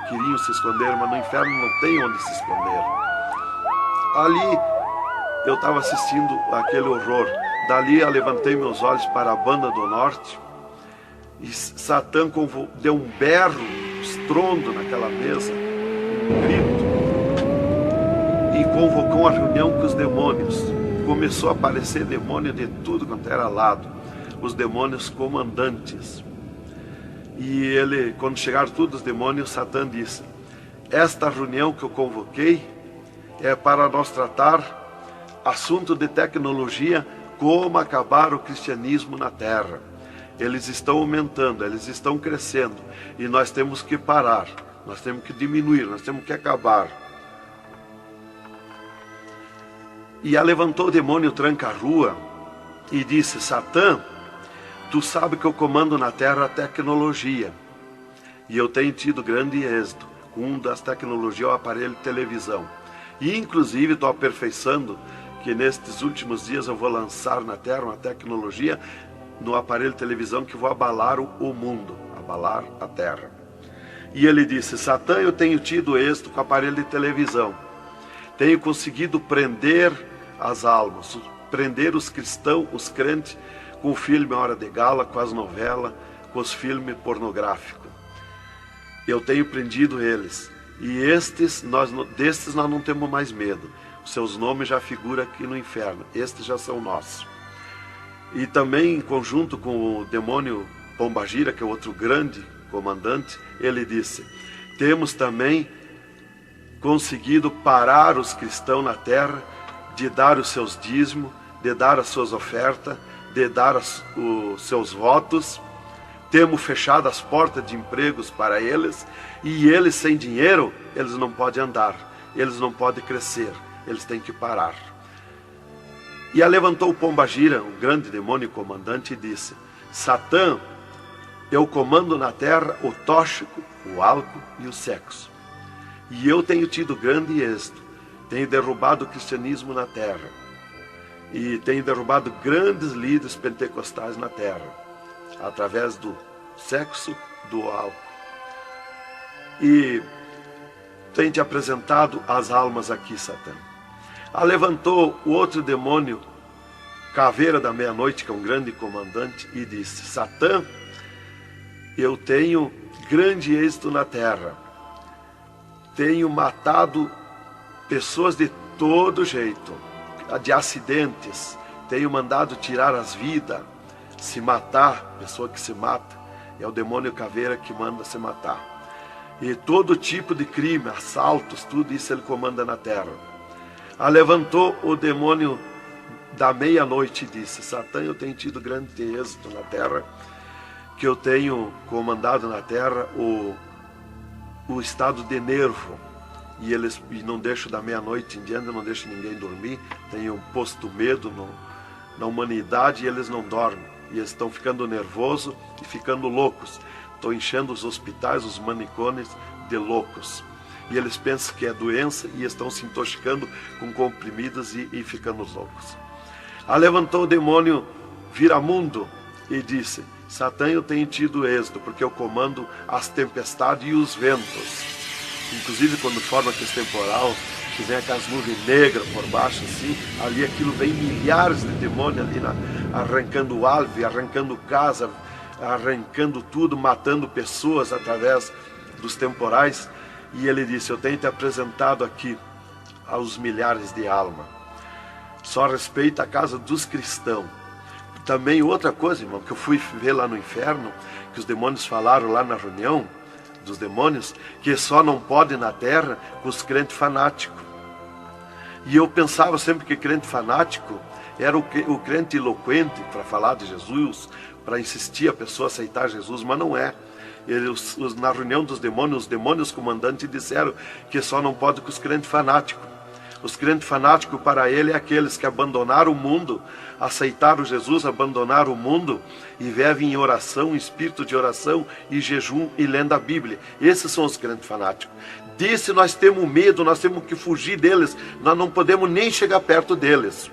queriam se esconder, mas no inferno não tem onde se esconder. Ali eu estava assistindo aquele horror. Dali eu levantei meus olhos para a banda do norte, e Satã deu um berro, um estrondo naquela mesa, um grito, e convocou uma reunião com os demônios. Começou a aparecer demônio de tudo quanto era lado, os demônios comandantes. E ele, quando chegaram todos os demônios, Satã disse: esta reunião que eu convoquei é para nós tratar assunto de tecnologia, como acabar o cristianismo na terra. Eles estão aumentando, eles estão crescendo, e nós temos que parar, nós temos que diminuir, nós temos que acabar. E levantou o demônio tranca-rua e disse: Satã, tu sabe que eu comando na terra a tecnologia, e eu tenho tido grande êxito com uma das tecnologias, o aparelho de televisão. E inclusive estou aperfeiçoando, que nestes últimos dias eu vou lançar na terra uma tecnologia no aparelho de televisão que vou abalar o mundo, abalar a terra. E ele disse: Satã, eu tenho tido êxito com o aparelho de televisão, tenho conseguido prender as almas, prender os cristãos, os crentes, com o filme Hora de Gala, com as novelas, com os filmes pornográficos. Eu tenho prendido eles, e destes nós não temos mais medo. Os seus nomes já figuram aqui no inferno, estes já são nossos. E também em conjunto com o demônio Pombagira, que é outro grande comandante, ele disse: temos também conseguido parar os cristãos na terra de dar os seus dízimos, de dar as suas ofertas, de dar os seus votos. Temos fechado as portas de empregos para eles, e eles sem dinheiro, eles não podem andar, eles não podem crescer, eles têm que parar. E levantou o Pombagira, o grande demônio comandante, e disse: Satã, eu comando na terra o tóxico, o álcool e o sexo. E eu tenho tido grande êxito, tenho derrubado o cristianismo na terra, e tenho derrubado grandes líderes pentecostais na terra, através do sexo, do álcool. E tenho te apresentado as almas aqui, Satã. Levantou o outro demônio, Caveira da Meia-Noite, que é um grande comandante, e disse: Satã, eu tenho grande êxito na terra, tenho matado pessoas de todo jeito, de acidentes, tenho mandado tirar as vidas, se matar, pessoa que se mata, é o demônio Caveira que manda se matar. E todo tipo de crime, assaltos, tudo isso ele comanda na terra. Levantou o demônio da Meia-Noite e disse: Satã, eu tenho tido grande êxito na terra, que eu tenho comandado na terra o estado de nervo, e não deixo da meia-noite em diante, não deixo ninguém dormir, tenho posto medo na humanidade, e eles não dormem, e eles estão ficando nervosos e ficando loucos. Estou enchendo os hospitais, os manicômios de loucos. e eles pensam que é doença e estão se intoxicando com comprimidos e ficando loucos. Levantou o demônio Viramundo e disse: Satã, eu tenho tido êxito, porque eu comando as tempestades e os ventos. Inclusive quando forma aquele temporal, que vem aquelas nuvens negras por baixo assim, ali aquilo vem milhares de demônios ali arrancando árvore, arrancando casa, arrancando tudo, matando pessoas através dos temporais. E ele disse: eu tenho te apresentado aqui aos milhares de almas. Só respeita a casa dos cristãos. Também outra coisa, irmão, que eu fui ver lá no inferno, que os demônios falaram lá na reunião dos demônios, que só não pode na terra com os crentes fanáticos. E eu pensava sempre que crente fanático era o crente eloquente para falar de Jesus, para insistir a pessoa a aceitar Jesus, mas não é. Na reunião dos demônios, os demônios comandantes disseram que só não pode com os crentes fanáticos. Os crentes fanáticos para ele é aqueles que abandonaram o mundo, aceitaram Jesus, abandonaram o mundo e vivem em oração, em espírito de oração e jejum e lendo a Bíblia. Esses são os crentes fanáticos. Disse: nós temos medo, nós temos que fugir deles, nós não podemos nem chegar perto deles.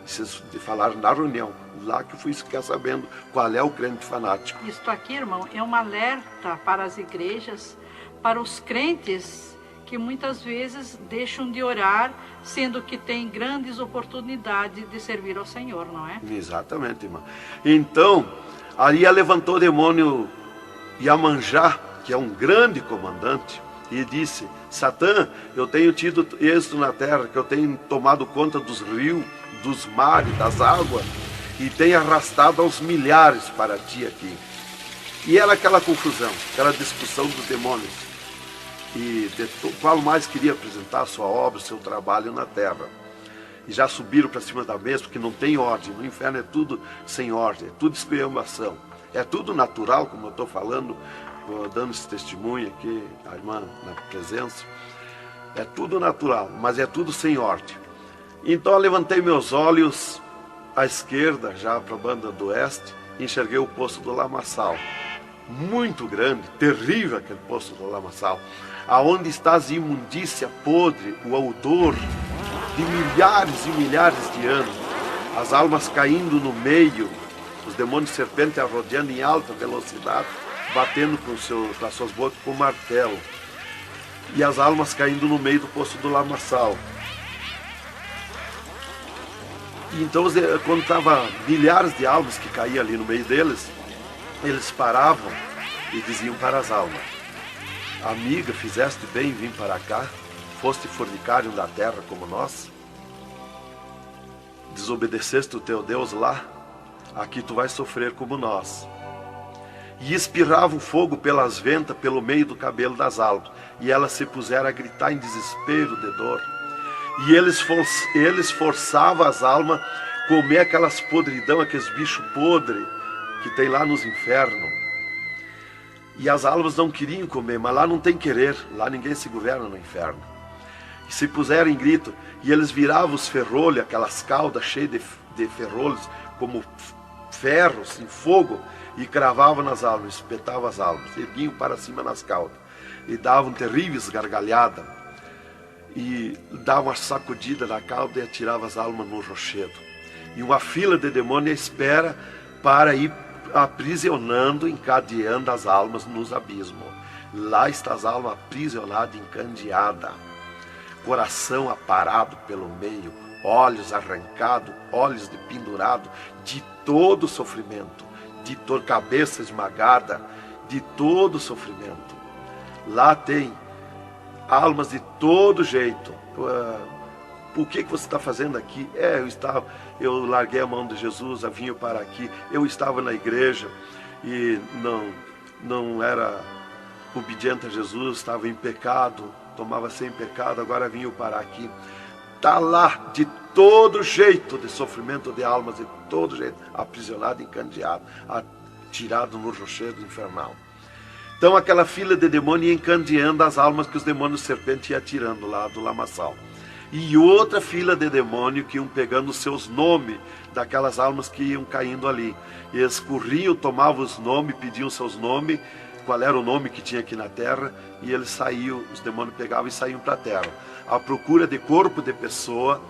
Vocês falaram na reunião, lá que eu fui ficar sabendo qual é o crente fanático. Isto aqui, irmão, é um alerta para as igrejas, para os crentes que muitas vezes deixam de orar, sendo que tem grandes oportunidades de servir ao Senhor, não é? Exatamente, irmão. Então, ali levantou o demônio Iemanjá, que é um grande comandante, e disse: Satã, eu tenho tido êxito na terra, que eu tenho tomado conta dos rios, dos mares, das águas, e tenho arrastado aos milhares para ti aqui. E era aquela confusão, aquela discussão dos demônios. E qual mais queria apresentar a sua obra, o seu trabalho na terra. E já subiram para cima da mesa, porque não tem ordem. No inferno é tudo sem ordem, é tudo esculhambação. É tudo natural, como eu estou falando, dando esse testemunho aqui, a irmã na presença. É tudo natural, mas é tudo sem ordem. Então eu levantei meus olhos à esquerda, já para a banda do oeste, e enxerguei o poço do lamaçal. Muito grande, terrível aquele poço do lamaçal, aonde está a imundícia podre, o odor de milhares e milhares de anos, as almas caindo no meio, os demônios serpentes rodeando em alta velocidade, batendo com as suas bocas com martelo, e as almas caindo no meio do poço do lamaçal. E então, quando estava milhares de almas que caíam ali no meio deles, eles paravam e diziam para as almas: amiga, fizeste bem em vir para cá? Foste fornicário da terra como nós? Desobedeceste o teu Deus lá? Aqui tu vais sofrer como nós. E espirrava o fogo pelas ventas, pelo meio do cabelo das almas, e elas se puseram a gritar em desespero de dor. E eles forçavam as almas a comer aquelas podridão, aqueles bichos podres que tem lá nos infernos. E as almas não queriam comer, mas lá não tem querer, lá ninguém se governa no inferno. E se puseram em grito, e eles viravam os ferrolhos, aquelas caudas cheias de ferrolhos, como ferros em fogo, e cravavam nas almas, espetavam as almas, erguiam para cima nas caudas, e davam terríveis gargalhadas, e davam uma sacudida na cauda e atiravam as almas no rochedo. E uma fila de demônios espera para ir aprisionando, encadeando as almas nos abismos. Lá está as almas aprisionadas, encandeadas, coração aparado pelo meio, olhos arrancados, olhos de pendurado, de todo sofrimento, de cabeça esmagada, de todo sofrimento. Lá tem almas de todo jeito. O que você está fazendo aqui? Eu larguei a mão de Jesus, vim para aqui. Eu estava na igreja e não era obediente a Jesus, estava em pecado, tomava sem pecado, agora vim para aqui. Está lá de todo jeito de sofrimento de almas, de todo jeito, aprisionado, encandeado, atirado no rochedo infernal. Então aquela fila de demônios ia encandeando as almas que os demônios serpentes iam tirando lá do lamaçal. E outra fila de demônios que iam pegando os seus nomes daquelas almas que iam caindo ali. E eles corriam, tomavam os nomes, pediam seus nomes, qual era o nome que tinha aqui na terra, e eles saíam, os demônios pegavam e saíam para a terra, à procura de corpo de pessoa,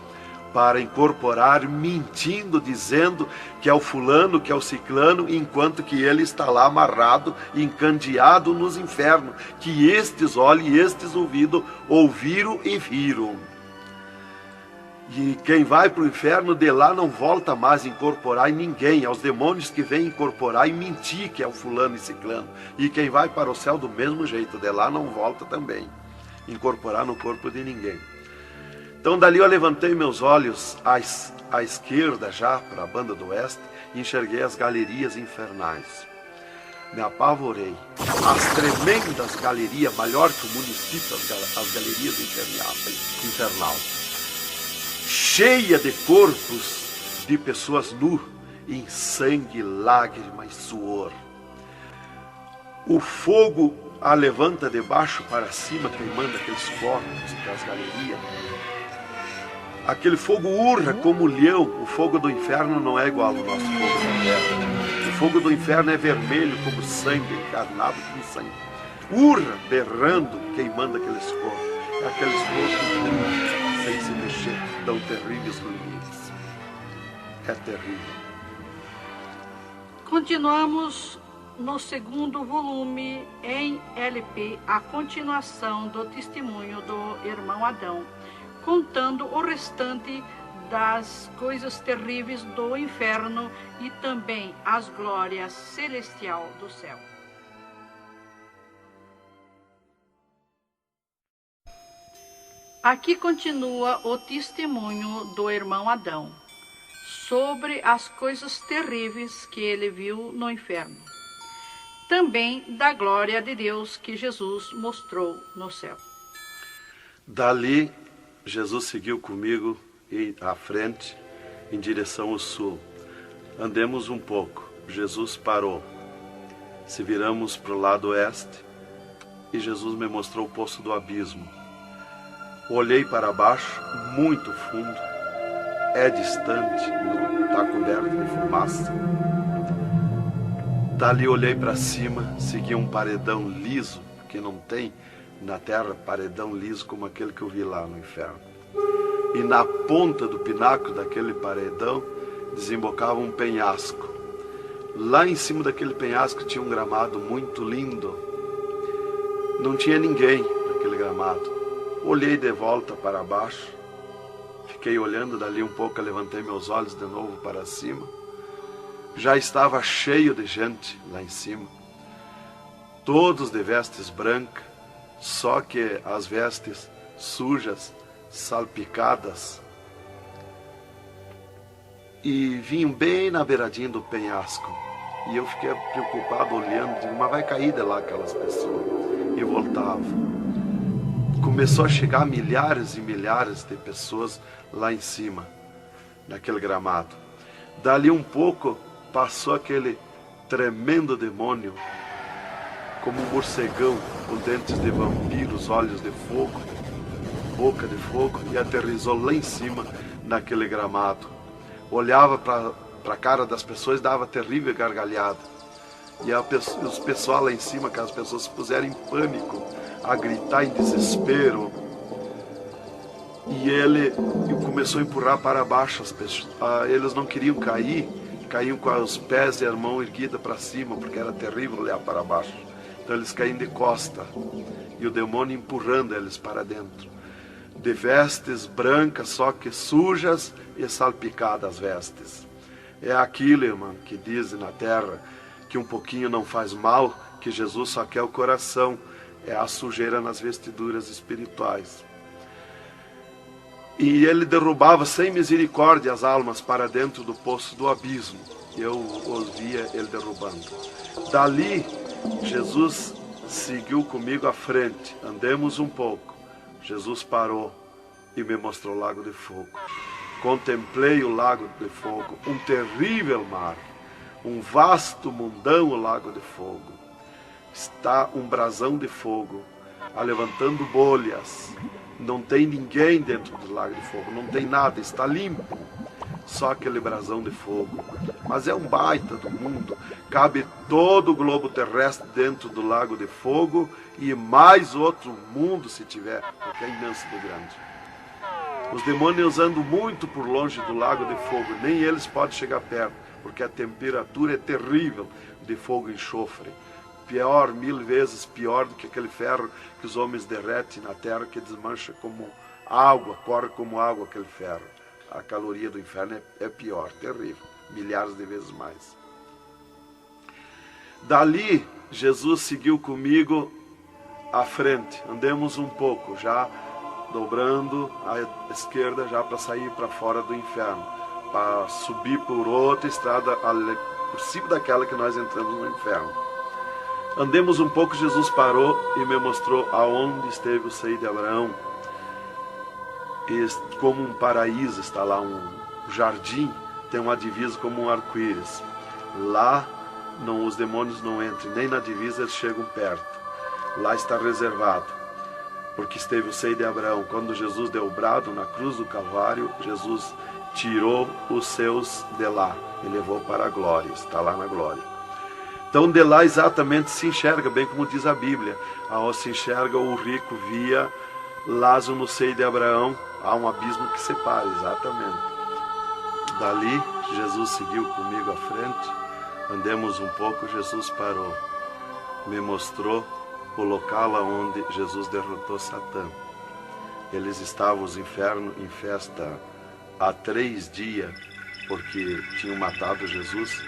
para incorporar, mentindo, dizendo que é o fulano, que é o ciclano, enquanto que ele está lá amarrado, encandeado nos infernos, que estes olhos e estes ouvidos ouviram e viram. E quem vai para o inferno de lá não volta mais a incorporar em ninguém, aos demônios que vêm incorporar e mentir que é o fulano e ciclano. E quem vai para o céu do mesmo jeito, de lá não volta também, incorporar no corpo de ninguém. Então dali eu levantei meus olhos à esquerda já, para a banda do oeste, e enxerguei as galerias infernais. Me apavorei. As tremendas galerias, maior que o município, as galerias infernal, cheia de corpos de pessoas nu, em sangue, lágrimas, suor. O fogo a levanta de baixo para cima, queimando aqueles corpos das galerias. Aquele fogo urra como leão. O fogo do inferno não é igual ao nosso fogo da terra. O fogo do inferno é vermelho como sangue, encarnado como sangue. Urra, berrando, queimando aqueles corpos. Aqueles corpos sem se mexer, tão terríveis ruídos. É terrível. Continuamos no segundo volume em LP, a continuação do testemunho do irmão Adão, contando o restante das coisas terríveis do inferno e também as glórias celestial do céu. Aqui continua o testemunho do irmão Adão sobre as coisas terríveis que ele viu no inferno. Também da glória de Deus que Jesus mostrou no céu. Dali, Jesus seguiu comigo à frente, em direção ao sul. Andemos um pouco. Jesus parou. Se viramos para o lado oeste, e Jesus me mostrou o poço do abismo. Olhei para baixo, muito fundo. É distante, está coberto de fumaça. Dali olhei para cima, segui um paredão liso, porque não tem na terra paredão liso como aquele que eu vi lá no inferno. E na ponta do pináculo daquele paredão desembocava um penhasco. Lá em cima daquele penhasco tinha um gramado muito lindo. Não tinha ninguém naquele gramado. Olhei de volta para baixo, fiquei olhando dali um pouco, levantei meus olhos de novo para cima. Já estava cheio de gente lá em cima, todos de vestes brancas, só que as vestes sujas, salpicadas, e vinham bem na beiradinha do penhasco. E eu fiquei preocupado olhando, digo, mas vai cair de lá aquelas pessoas. E voltava. Começou a chegar milhares e milhares de pessoas lá em cima, naquele gramado. Dali um pouco, passou aquele tremendo demônio, como um morcegão, com dentes de vampiros, olhos de fogo, boca de fogo, e aterrissou lá em cima, naquele gramado. Olhava para a cara das pessoas e dava terrível gargalhada. E os pessoal lá em cima, aquelas pessoas se puseram em pânico, a gritar em desespero. E ele começou a empurrar para baixo as pessoas. Eles não queriam cair, caíam com os pés e a mão erguida para cima, porque era terrível olhar para baixo. Então eles caíam de costa, e o demônio empurrando eles para dentro. De vestes brancas, só que sujas e salpicadas as vestes. É aquilo, irmão, que dizem na terra, que um pouquinho não faz mal, que Jesus só quer o coração. É a sujeira nas vestiduras espirituais. E ele derrubava sem misericórdia as almas para dentro do poço do abismo. Eu os via ele derrubando. Dali, Jesus seguiu comigo à frente. Andemos um pouco. Jesus parou e me mostrou o lago de fogo. Contemplei o lago de fogo, um terrível mar, um vasto mundão o lago de fogo. Está um brasão de fogo, levantando bolhas. Não tem ninguém dentro do lago de fogo, não tem nada, está limpo. Só aquele brasão de fogo. Mas é um baita do mundo, cabe todo o globo terrestre dentro do lago de fogo e mais outro mundo se tiver, porque é imenso de grande. Os demônios andam muito por longe do lago de fogo, nem eles podem chegar perto, porque a temperatura é terrível de fogo e enxofre. Pior, 1000 vezes pior do que aquele ferro que os homens derretem na terra, que desmancha como água, corre como água aquele ferro. A caloria do inferno é pior, terrível, milhares de vezes mais. Dali, Jesus seguiu comigo à frente. Andemos um pouco, já dobrando à esquerda, já para sair para fora do inferno, para subir por outra estrada, por cima daquela que nós entramos no inferno. Andemos um pouco, Jesus parou e me mostrou aonde esteve o seio de Abraão. E como um paraíso está lá, um jardim, tem uma divisa como um arco-íris. Lá os demônios não entram, nem na divisa eles chegam perto. Lá está reservado, porque esteve o seio de Abraão. Quando Jesus deu o brado na cruz do Calvário, Jesus tirou os seus de lá e levou para a glória, está lá na glória. Então de lá exatamente se enxerga, bem como diz a Bíblia, aonde se enxerga o rico via Lázaro no seio de Abraão, há um abismo que separa, exatamente. Dali Jesus seguiu comigo à frente, andemos um pouco, Jesus parou, me mostrou o local onde Jesus derrotou Satã. Eles estavam, os infernos, em festa há 3 dias, porque tinham matado Jesus,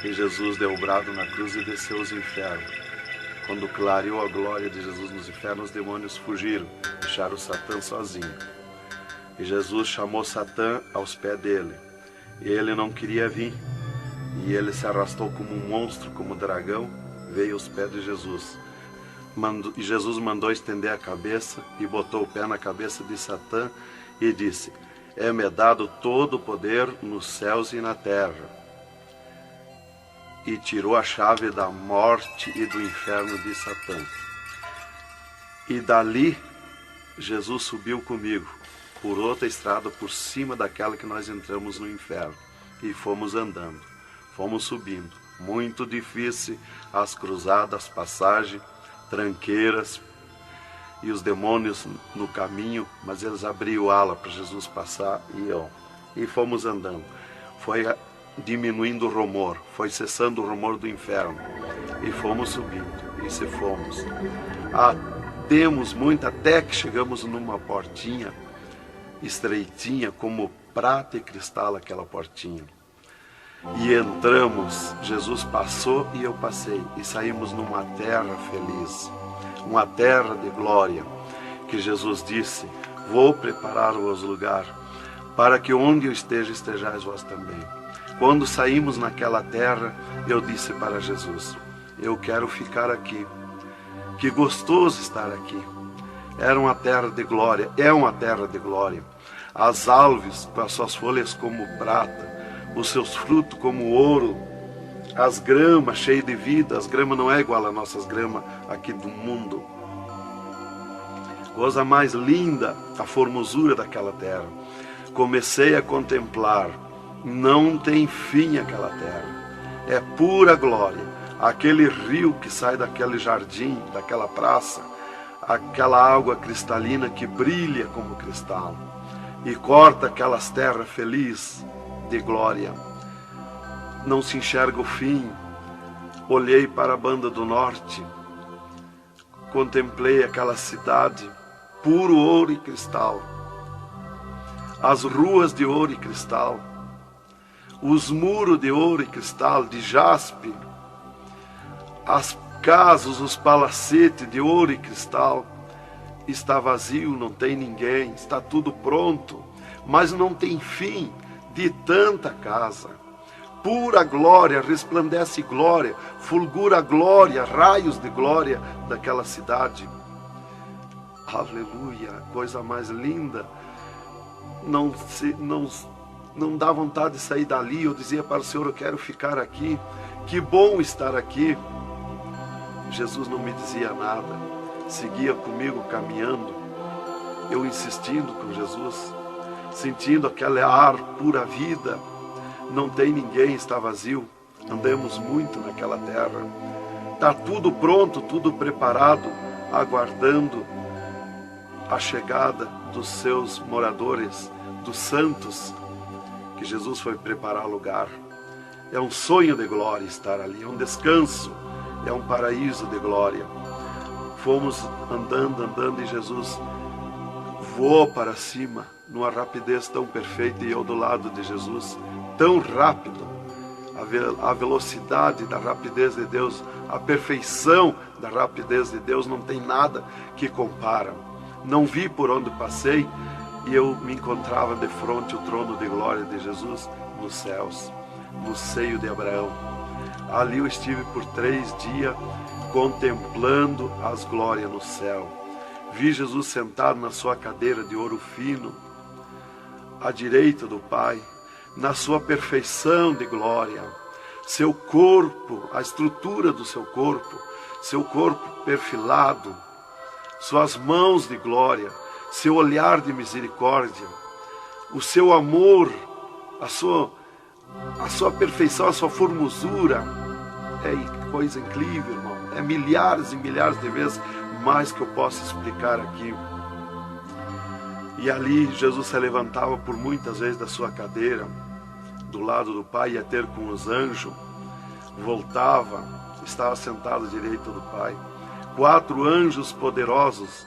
e Jesus deu o brado na cruz e desceu os infernos. Quando clareou a glória de Jesus nos infernos, os demônios fugiram, deixaram Satã sozinho. E Jesus chamou Satã aos pés dele, e ele não queria vir, e ele se arrastou como um monstro, como um dragão, veio aos pés de Jesus. E Jesus mandou estender a cabeça e botou o pé na cabeça de Satã e disse: é-me dado todo o poder nos céus e na terra. E tirou a chave da morte e do inferno de Satã. E dali Jesus subiu comigo por outra estrada por cima daquela que nós entramos no inferno, e fomos andando, fomos subindo, muito difícil as cruzadas, as passagens, tranqueiras, e os demônios no caminho, mas eles abriam ala para Jesus passar, e fomos andando. Foi diminuindo o rumor, foi cessando o rumor do inferno, e fomos subindo, e se fomos. Demos muito, até que chegamos numa portinha estreitinha, como prata e cristal aquela portinha. E entramos, Jesus passou e eu passei, e saímos numa terra feliz, uma terra de glória, que Jesus disse: vou preparar-vos lugar, para que onde eu esteja, estejais vós também. Quando saímos naquela terra, eu disse para Jesus: eu quero ficar aqui, que gostoso estar aqui. Era uma terra de glória, é uma terra de glória. As árvores com as suas folhas como prata, os seus frutos como ouro, as gramas cheias de vida. As gramas não é igual às nossas gramas aqui do mundo. Coisa mais linda, a formosura daquela terra. Comecei a contemplar, não tem fim aquela terra, é pura glória. Aquele rio que sai daquele jardim, daquela praça, aquela água cristalina que brilha como cristal e corta aquelas terras felizes de glória. Não se enxerga o fim. Olhei para a banda do norte, contemplei aquela cidade, puro ouro e cristal, as ruas de ouro e cristal, os muros de ouro e cristal, de jaspe, as casas, os palacetes de ouro e cristal. Está vazio, não tem ninguém, está tudo pronto, mas não tem fim de tanta casa. Pura glória, resplandece glória, fulgura glória, raios de glória daquela cidade. Aleluia, coisa mais linda. Não dá vontade de sair dali. Eu dizia para o Senhor: eu quero ficar aqui, que bom estar aqui. Jesus não me dizia nada, seguia comigo caminhando, eu insistindo com Jesus, sentindo aquele ar pura vida. Não tem ninguém, está vazio. andemos muito naquela terra. Está tudo pronto, tudo preparado, aguardando a chegada dos seus moradores, dos santos, que Jesus foi preparar lugar. É um sonho de glória estar ali, é um descanso, é um paraíso de glória. Fomos andando e Jesus voou para cima, numa rapidez tão perfeita, e eu do lado de Jesus, tão rápido. A velocidade da rapidez de Deus, a perfeição da rapidez de Deus, não tem nada que compara. Não vi por onde passei, e eu me encontrava de frente ao trono de glória de Jesus nos céus, no seio de Abraão. Ali eu estive por 3 dias contemplando as glórias no céu. Vi Jesus sentado na sua cadeira de ouro fino, à direita do Pai, na sua perfeição de glória. Seu corpo, a estrutura do seu corpo perfilado, suas mãos de glória, seu olhar de misericórdia, o seu amor, a sua perfeição, a sua formosura. É coisa incrível, irmão. É milhares e milhares de vezes mais que eu posso explicar aqui. E ali Jesus se levantava por muitas vezes da sua cadeira, do lado do Pai, ia ter com os anjos, voltava, estava sentado à direita do Pai. 4 anjos poderosos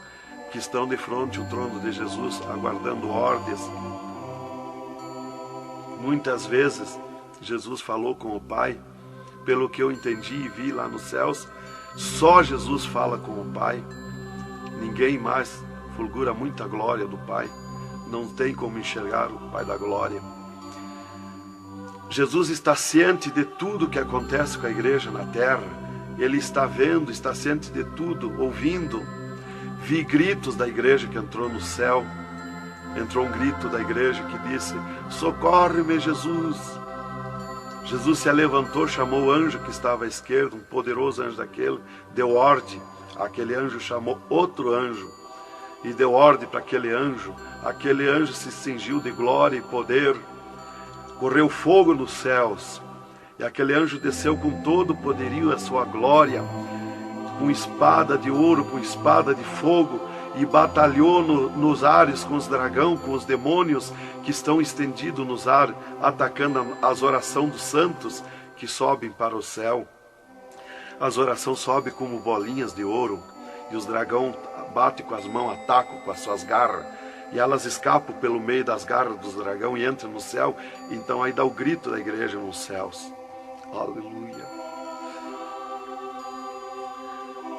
que estão de frente ao trono de Jesus, aguardando ordens. Muitas vezes Jesus falou com o Pai, pelo que eu entendi e vi lá nos céus, só Jesus fala com o Pai. Ninguém mais fulgura muita glória do Pai. Não tem como enxergar o Pai da glória. Jesus está ciente de tudo que acontece com a igreja na terra. Ele está vendo, está ciente de tudo, ouvindo. Vi gritos da igreja que entrou no céu. Entrou um grito da igreja que disse: socorre-me, Jesus. Jesus se levantou, chamou o anjo que estava à esquerda, um poderoso anjo daquele, deu ordem. Aquele anjo chamou outro anjo e deu ordem para aquele anjo. Aquele anjo se cingiu de glória e poder. Correu fogo nos céus. E aquele anjo desceu com todo o poderio e a sua glória, com espada de ouro, com espada de fogo, e batalhou nos ares com os dragões, com os demônios que estão estendidos nos ares, atacando as orações dos santos que sobem para o céu. As orações sobem como bolinhas de ouro, e os dragões batem com as mãos, atacam com as suas garras, e elas escapam pelo meio das garras dos dragões e entram no céu. Então aí dá o grito da igreja nos céus. Aleluia.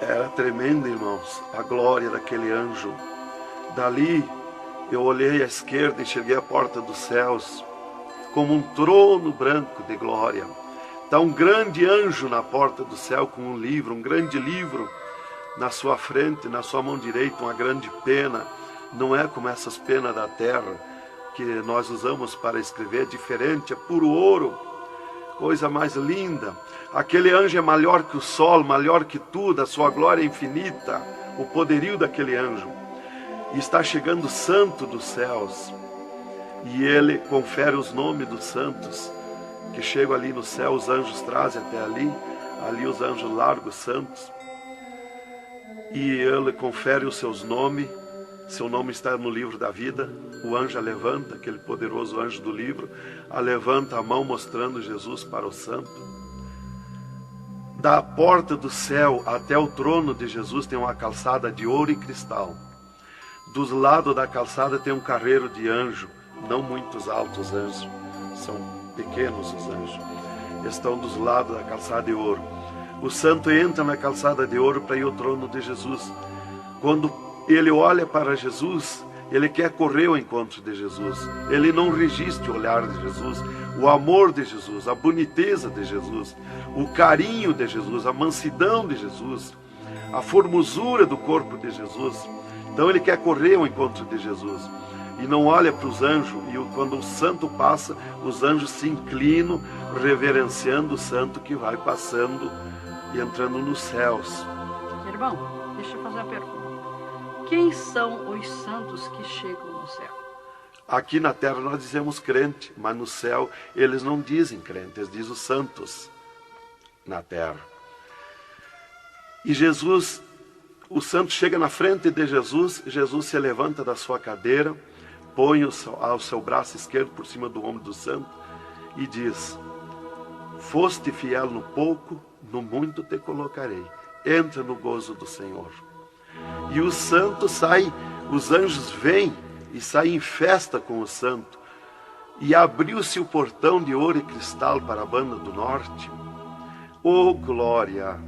Era tremendo, irmãos, a glória daquele anjo. Dali eu olhei à esquerda e enxerguei a porta dos céus, como um trono branco de glória. Está um grande anjo na porta do céu com um livro, um grande livro na sua frente, na sua mão direita, uma grande pena. Não é como essas penas da terra que nós usamos para escrever, é diferente, é puro ouro. Coisa mais linda. Aquele anjo é maior que o sol, maior que tudo, a sua glória é infinita, o poderio daquele anjo. E está chegando o santo dos céus, e ele confere os nomes dos santos, que chegam ali no céu, os anjos trazem até ali os anjos largam os santos, e ele confere os seus nomes. Seu nome está no livro da vida. O anjo a levanta, aquele poderoso anjo do livro, a levanta a mão mostrando Jesus para o santo. Da porta do céu até o trono de Jesus tem uma calçada de ouro e cristal. Dos lados da calçada tem um carreiro de anjo, não muitos altos anjos, são pequenos os anjos. Estão dos lados da calçada de ouro. O santo entra na calçada de ouro para ir ao trono de Jesus. Quando ele olha para Jesus, ele quer correr ao encontro de Jesus. Ele não resiste o olhar de Jesus, o amor de Jesus, a boniteza de Jesus, o carinho de Jesus, a mansidão de Jesus, a formosura do corpo de Jesus. Então ele quer correr ao encontro de Jesus e não olha para os anjos. E quando o santo passa, os anjos se inclinam, reverenciando o santo que vai passando e entrando nos céus. Irmão, deixa eu fazer uma pergunta. Quem são os santos que chegam no céu? Aqui na terra nós dizemos crente, mas no céu eles não dizem crente, eles dizem os santos. na terra. E Jesus, o santo chega na frente de Jesus, Jesus se levanta da sua cadeira, põe o seu braço esquerdo por cima do ombro do santo e diz: foste fiel no pouco, no muito te colocarei. Entra no gozo do Senhor. E o santo sai, os anjos vêm e saem em festa com o santo. E abriu-se o portão de ouro e cristal para a banda do norte. Oh, glória!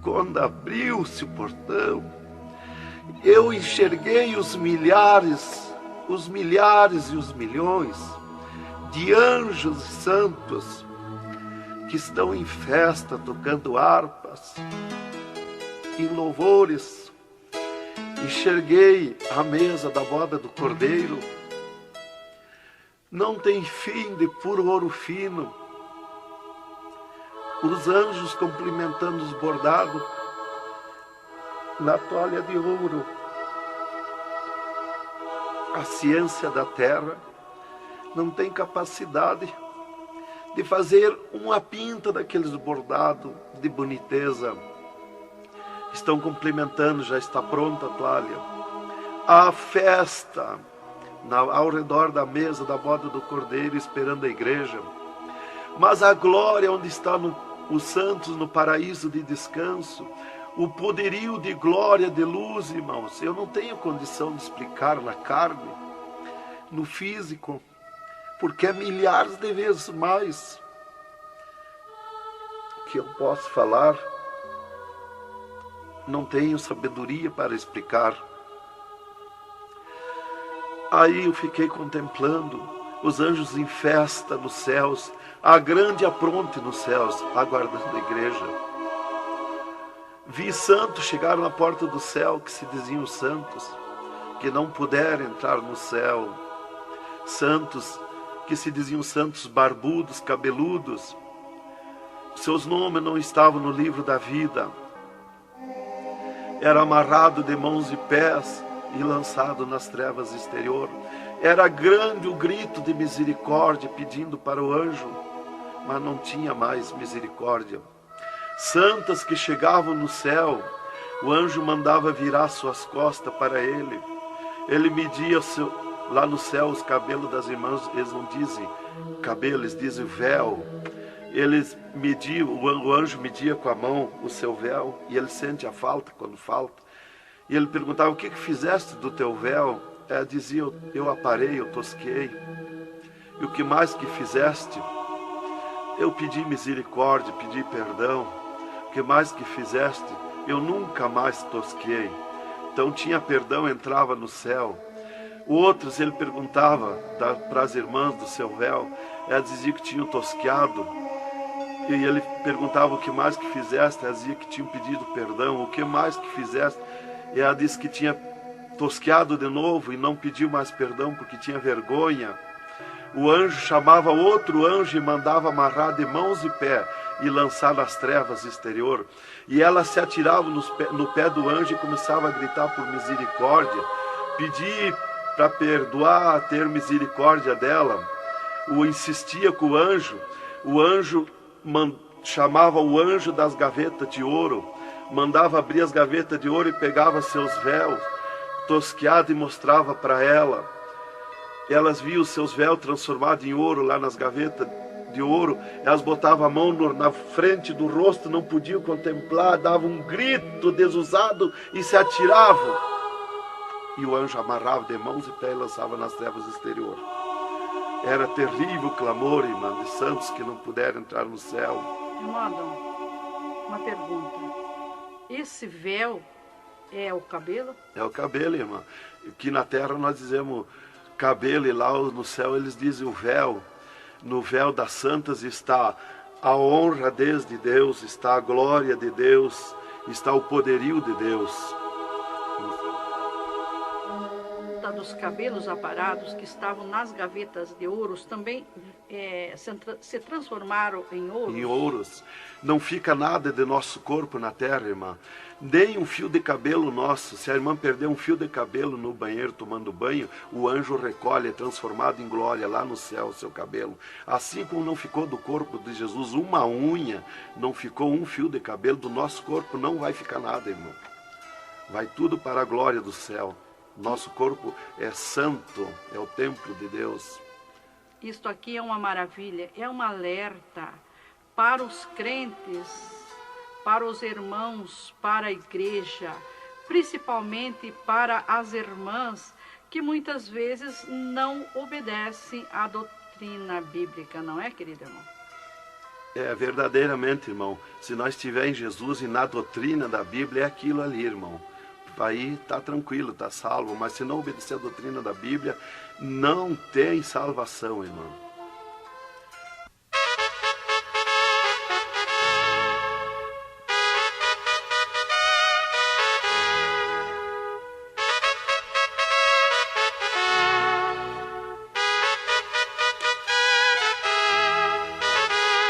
Quando abriu-se o portão, eu enxerguei os milhares e os milhões de anjos e santos que estão em festa, tocando harpas, em louvores. Enxerguei a mesa da boda do Cordeiro, não tem fim, de puro ouro fino. Os anjos cumprimentando os bordados na toalha de ouro. A ciência da terra não tem capacidade de fazer uma pinta daqueles bordados de boniteza. Estão cumprimentando, já está pronta a toalha. A festa ao redor da mesa da boda do Cordeiro, esperando a igreja. Mas a glória onde estão os santos no paraíso de descanso, o poderio de glória, de luz, irmãos, eu não tenho condição de explicar na carne, no físico, porque é milhares de vezes mais que eu posso falar. Não tenho sabedoria para explicar. Aí eu fiquei contemplando os anjos em festa nos céus, a grande apronte nos céus, aguardando a igreja. Vi santos chegar na porta do céu, que se diziam santos, que não puderam entrar no céu. Santos que se diziam santos barbudos, cabeludos. Seus nomes não estavam no livro da vida. Era amarrado de mãos e pés e lançado nas trevas exterior. Era grande o grito de misericórdia pedindo para o anjo, mas não tinha mais misericórdia. Santas que chegavam no céu, o anjo mandava virar suas costas para ele. Ele media lá no céu os cabelos das irmãs, eles não dizem cabelo, eles dizem véu. Eles mediam, o anjo media com a mão o seu véu, e ele sente a falta quando falta. E ele perguntava: o que fizeste do teu véu? Ela dizia: eu aparei, eu tosquei. E o que mais que fizeste? Eu pedi misericórdia, pedi perdão. O que mais que fizeste? Eu nunca mais tosquei. Então tinha perdão, entrava no céu. Outros ele perguntava para as irmãs do seu véu. Ela dizia que tinham tosqueado. E ele perguntava: o que mais que fizeste? Ela dizia que tinham pedido perdão. O que mais que fizeste? E ela disse que tinha tosqueado de novo e não pediu mais perdão porque tinha vergonha. O anjo chamava outro anjo e mandava amarrar de mãos e pé e lançar nas trevas exterior. E ela se atirava no pé do anjo e começava a gritar por misericórdia, pedir para perdoar, ter misericórdia dela. Insistia com o anjo chamava o anjo das gavetas de ouro, mandava abrir as gavetas de ouro e pegava seus véus tosqueados e mostrava para ela. Elas viam os seus véus transformados em ouro lá nas gavetas de ouro. Elas botavam a mão na frente do rosto, não podiam contemplar, davam um grito desusado e se atiravam. E o anjo amarrava de mãos e pés e lançava nas trevas exterior. Era terrível o clamor, irmã, de santos que não puderam entrar no céu. Irmão Adão, uma pergunta. Esse véu é o cabelo? É o cabelo, irmã. Aqui na terra nós dizemos cabelo e lá no céu eles dizem o véu. No véu das santas está a honra desde Deus, está a glória de Deus, está o poderio de Deus. Está dos cabelos aparados que estavam nas gavetas de ouros também se transformaram em ouros? Em ouros. Não fica nada de nosso corpo na terra, irmã. Nem um fio de cabelo nosso. Se a irmã perder um fio de cabelo no banheiro tomando banho, o anjo recolhe, é transformado em glória lá no céu o seu cabelo. Assim como não ficou do corpo de Jesus uma unha, não ficou um fio de cabelo do nosso corpo, não vai ficar nada, irmão. Vai tudo para a glória do céu. Nosso corpo é santo, é o templo de Deus. Isto aqui é uma maravilha, é um alerta para os crentes, para os irmãos, para a igreja, principalmente para as irmãs que muitas vezes não obedecem à doutrina bíblica, não é, querido irmão? É, verdadeiramente, irmão. Se nós estivermos em Jesus e na doutrina da Bíblia, é aquilo ali, irmão. Aí está tranquilo, está salvo. Mas se não obedecer a doutrina da Bíblia, não tem salvação, irmão.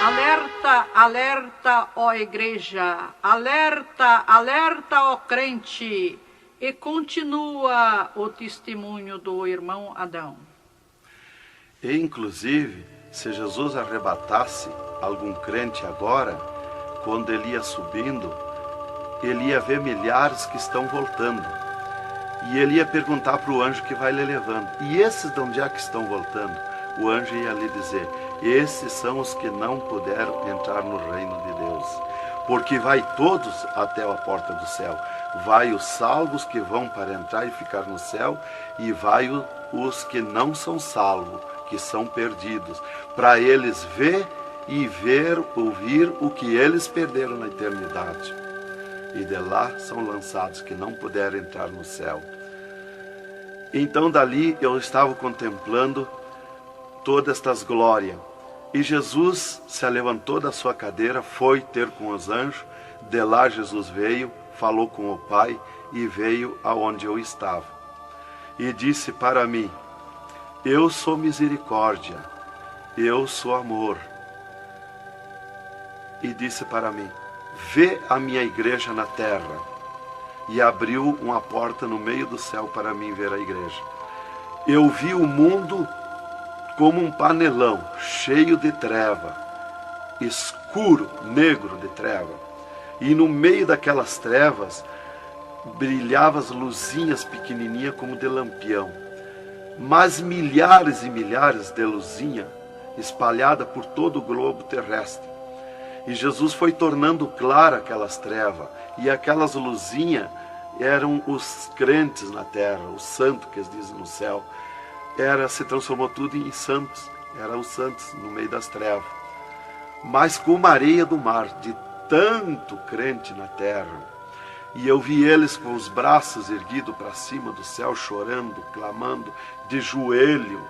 Alerta, alerta, ó igreja, alerta, alerta, ó crente. E continua o testemunho do irmão Adão. E, inclusive, se Jesus arrebatasse algum crente agora, quando ele ia subindo, ele ia ver milhares que estão voltando. E ele ia perguntar para o anjo que vai lhe levando. E esses de onde é que estão voltando? O anjo ia lhe dizer: esses são os que não puderam entrar no reino de Deus. Porque vai todos até a porta do céu. Vai os salvos que vão para entrar e ficar no céu, e vai os que não são salvos, que são perdidos, para eles ouvir o que eles perderam na eternidade. E de lá são lançados que não puderam entrar no céu. Então dali eu estava contemplando todas estas glórias. E Jesus se levantou da sua cadeira, foi ter com os anjos. De lá Jesus veio, falou com o Pai e veio aonde eu estava. E disse para mim: eu sou misericórdia, eu sou amor. E disse para mim: vê a minha igreja na terra. E abriu uma porta no meio do céu para mim ver a igreja. Eu vi o mundo como um panelão, cheio de treva, escuro, negro de treva. E no meio daquelas trevas, brilhavam as luzinhas pequenininhas como de lampião. Mas milhares e milhares de luzinhas espalhadas por todo o globo terrestre. E Jesus foi tornando clara aquelas trevas. E aquelas luzinhas eram os crentes na terra, os santos que eles dizem no céu. Se transformou tudo em santos, eram os santos no meio das trevas. Mas como a areia do mar, de tanto crente na terra. E eu vi eles com os braços erguidos para cima do céu, chorando, clamando, de joelho.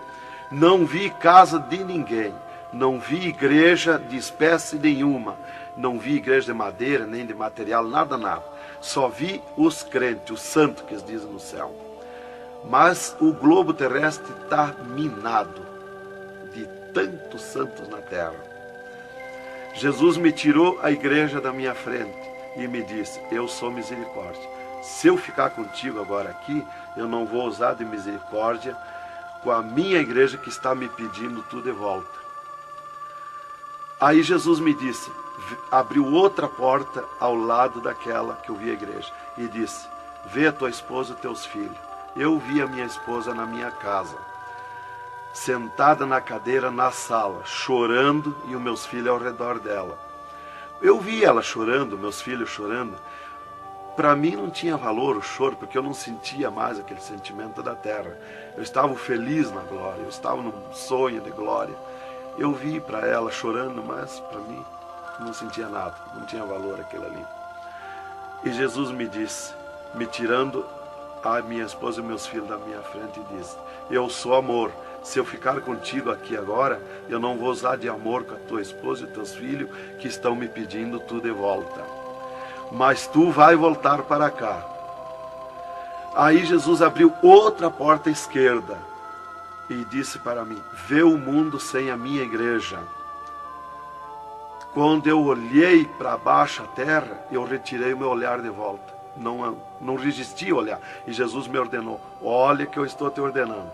Não vi casa de ninguém, não vi igreja de espécie nenhuma, não vi igreja de madeira, nem de material, nada. Só vi os crentes, os santos que eles dizem no céu. Mas o globo terrestre está minado de tantos santos na terra. Jesus me tirou a igreja da minha frente e me disse: eu sou misericórdia. Se eu ficar contigo agora aqui, eu não vou usar de misericórdia com a minha igreja que está me pedindo tudo de volta. Aí Jesus me disse, abriu outra porta ao lado daquela que eu vi a igreja e disse: vê a tua esposa e teus filhos. Eu vi a minha esposa na minha casa, sentada na cadeira na sala, chorando, e os meus filhos ao redor dela. Eu vi ela chorando, meus filhos chorando. Para mim não tinha valor o choro, porque eu não sentia mais aquele sentimento da terra. Eu estava feliz na glória, eu estava num sonho de glória. Eu vi para ela chorando, mas para mim não sentia nada, não tinha valor aquilo ali. E Jesus me disse, me tirando a minha esposa e meus filhos da minha frente, e disse: eu sou amor. Se eu ficar contigo aqui agora, eu não vou usar de amor com a tua esposa e teus filhos que estão me pedindo tu de volta. Mas tu vai voltar para cá. Aí Jesus abriu outra porta à esquerda e disse para mim: vê o mundo sem a minha igreja. Quando eu olhei para baixo a terra, eu retirei o meu olhar de volta. Não resisti a olhar. E Jesus me ordenou: olha que eu estou te ordenando.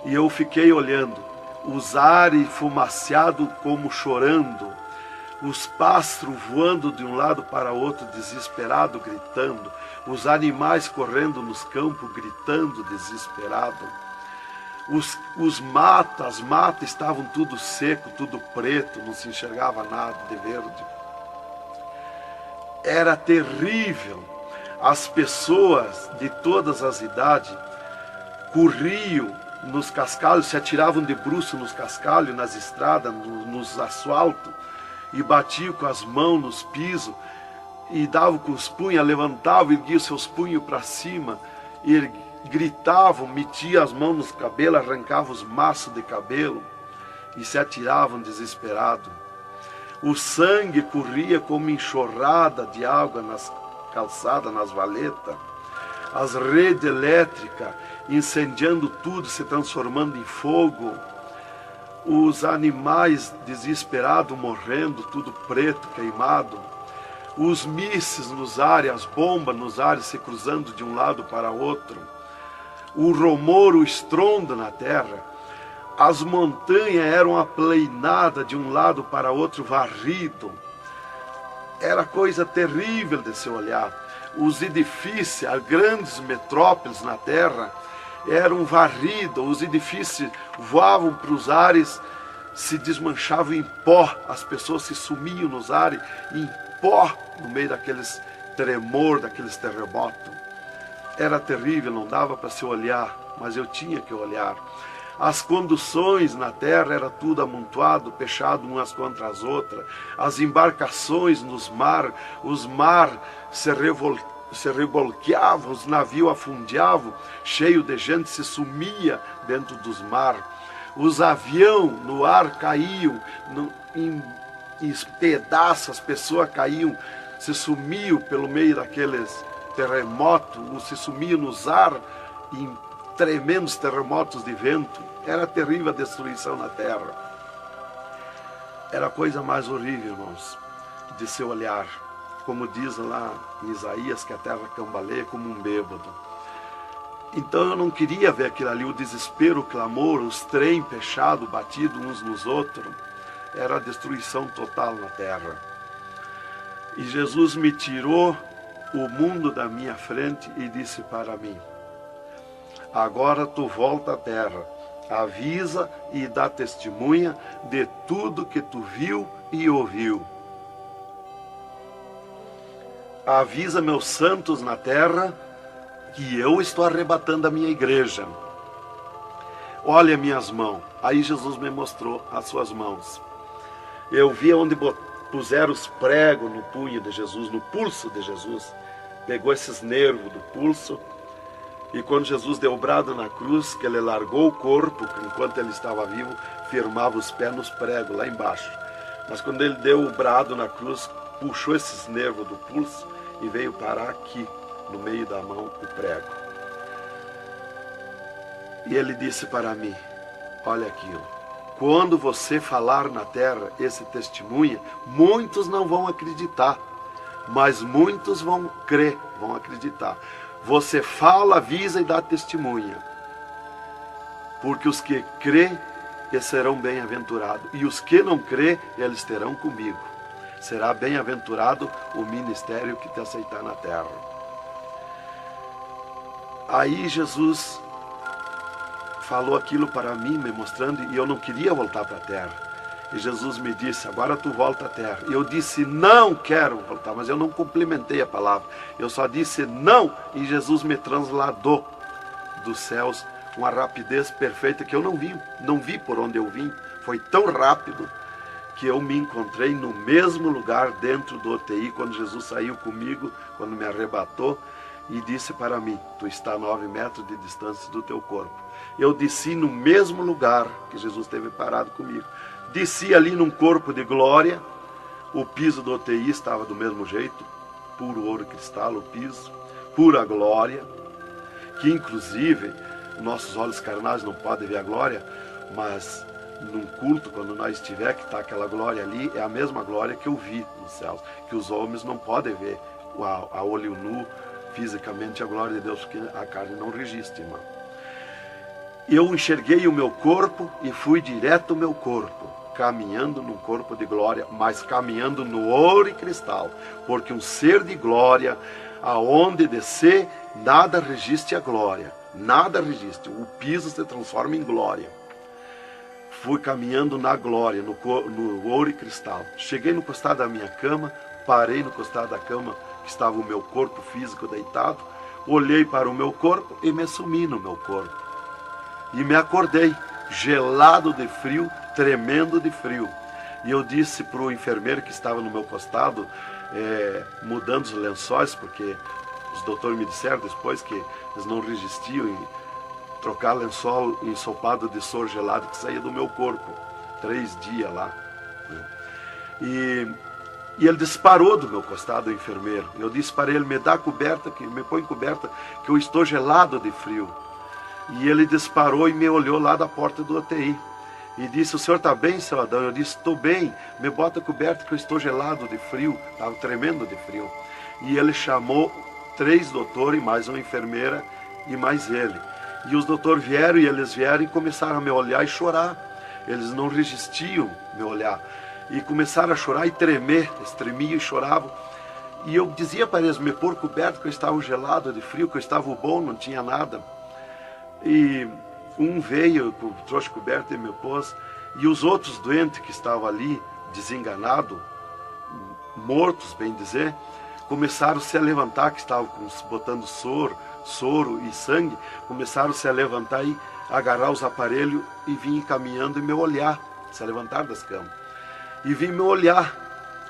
E eu fiquei olhando, os ares fumaciados como chorando, os pássaros voando de um lado para outro, desesperado, gritando, os animais correndo nos campos, gritando, desesperado. As matas estavam tudo seco, tudo preto, não se enxergava nada de verde. Era terrível. As pessoas de todas as idades corriam nos cascalhos, se atiravam de bruços nos cascalhos, nas estradas, nos asfaltos, e batiam com as mãos nos pisos, e davam com os punhos, levantavam e erguiam seus punhos para cima, e gritavam, metiam as mãos nos cabelos, arrancavam os maços de cabelo, e se atiravam desesperados. O sangue corria como enxurrada de água nas calçadas, nas valetas. As redes elétricas incendiando tudo, se transformando em fogo. Os animais desesperados morrendo, tudo preto, queimado. Os mísseis nos ares, as bombas nos ares se cruzando de um lado para outro. O rumor, o estrondo na terra. As montanhas eram aplainadas de um lado para outro, varrido. Era coisa terrível de se olhar. Os edifícios, as grandes metrópoles na terra, eram varridos. Os edifícios voavam para os ares, se desmanchavam em pó. As pessoas se sumiam nos ares em pó, no meio daqueles tremor, daqueles terremotos. Era terrível, não dava para se olhar, mas eu tinha que olhar. As conduções na terra era tudo amontoado, fechado umas contra as outras. As embarcações nos mar, os mar se revolqueavam, os navios afundiavam, cheio de gente, se sumia dentro dos mar. Os aviões no ar caíam em pedaços, as pessoas caíam, se sumiam pelo meio daqueles terremotos, se sumiam nos ar em tremendos terremotos de vento. Era terrível a destruição na terra. Era a coisa mais horrível, irmãos, de se olhar. Como diz lá em Isaías, que a terra cambaleia como um bêbado. Então eu não queria ver aquilo ali, o desespero, o clamor, os trens fechados, batidos uns nos outros. Era a destruição total na terra. E Jesus me tirou o mundo da minha frente e disse para mim: agora tu volta à terra, avisa e dá testemunha de tudo que tu viu e ouviu. Avisa meus santos na terra que eu estou arrebatando a minha igreja. Olha minhas mãos. Aí Jesus me mostrou as suas mãos. Eu vi onde puseram os pregos no punho de Jesus, no pulso de Jesus. Pegou esses nervos do pulso. E quando Jesus deu o brado na cruz, que ele largou o corpo, enquanto ele estava vivo, firmava os pés nos pregos, lá embaixo. Mas quando ele deu o brado na cruz, puxou esses nervos do pulso e veio parar aqui, no meio da mão, o prego. E ele disse para mim: olha aquilo, quando você falar na terra esse testemunho, muitos não vão acreditar, mas muitos vão crer, vão acreditar. Você fala, avisa e dá testemunha. Porque os que crê, eles serão bem-aventurados. E os que não crê, eles terão comigo. Será bem-aventurado o ministério que te aceitar na terra. Aí Jesus falou aquilo para mim, me mostrando, e eu não queria voltar para a terra. E Jesus me disse: agora tu volta à terra. E eu disse: não quero voltar, mas eu não complementei a palavra. Eu só disse não, e Jesus me transladou dos céus com uma rapidez perfeita que eu não vi por onde eu vim. Foi tão rápido que eu me encontrei no mesmo lugar dentro do UTI, quando Jesus saiu comigo, quando me arrebatou, e disse para mim: tu está a 9 metros de distância do teu corpo. Eu desci no mesmo lugar que Jesus esteve parado comigo. Desci ali num corpo de glória. O piso do UTI estava do mesmo jeito, puro ouro e cristal o piso, pura glória. que inclusive nossos olhos carnais não podem ver a glória, mas num culto, quando nós estiver, que está aquela glória ali, é a mesma glória que eu vi nos céus, que os homens não podem ver a olho nu, fisicamente, a glória de Deus, porque a carne não registra, irmão. Eu enxerguei o meu corpo e fui direto ao meu corpo, caminhando num corpo de glória, mas caminhando no ouro e cristal, porque um ser de glória, aonde descer, nada resiste a glória, nada resiste, o piso se transforma em glória. Fui caminhando na glória, no ouro e cristal. Cheguei no costado da minha cama, parei no costado da cama, que estava o meu corpo físico deitado, olhei para o meu corpo e me sumi no meu corpo. E me acordei, gelado de frio, tremendo de frio. E eu disse para o enfermeiro que estava no meu costado, mudando os lençóis, porque os doutores me disseram depois que eles não resistiam em trocar lençol ensopado de soro gelado que saía do meu corpo. 3 dias lá. E ele disparou do meu costado, o enfermeiro. Eu disse para ele, me dá coberta, me põe coberta, que eu estou gelado de frio. E ele disparou e me olhou lá da porta do UTI. E disse, o senhor está bem, seu Adão? Eu disse, estou bem, me bota coberta que eu estou gelado de frio. Estava tremendo de frio. E ele chamou 3 doutores, mais uma enfermeira e mais ele. E os doutores vieram e começaram a me olhar e chorar. Eles não resistiam me olhar. E começaram a chorar e tremer, eles tremiam e choravam. E eu dizia para eles me pôr coberto, que eu estava gelado de frio, que eu estava bom, não tinha nada. E um veio, trouxe coberto e me pôs. E os outros doentes que estavam ali, desenganados, mortos, bem dizer, começaram a se levantar, que estavam botando soro e sangue, começaram a se levantar e agarrar os aparelhos e vinham caminhando e me olhar, se levantar das camas. E vim me olhar.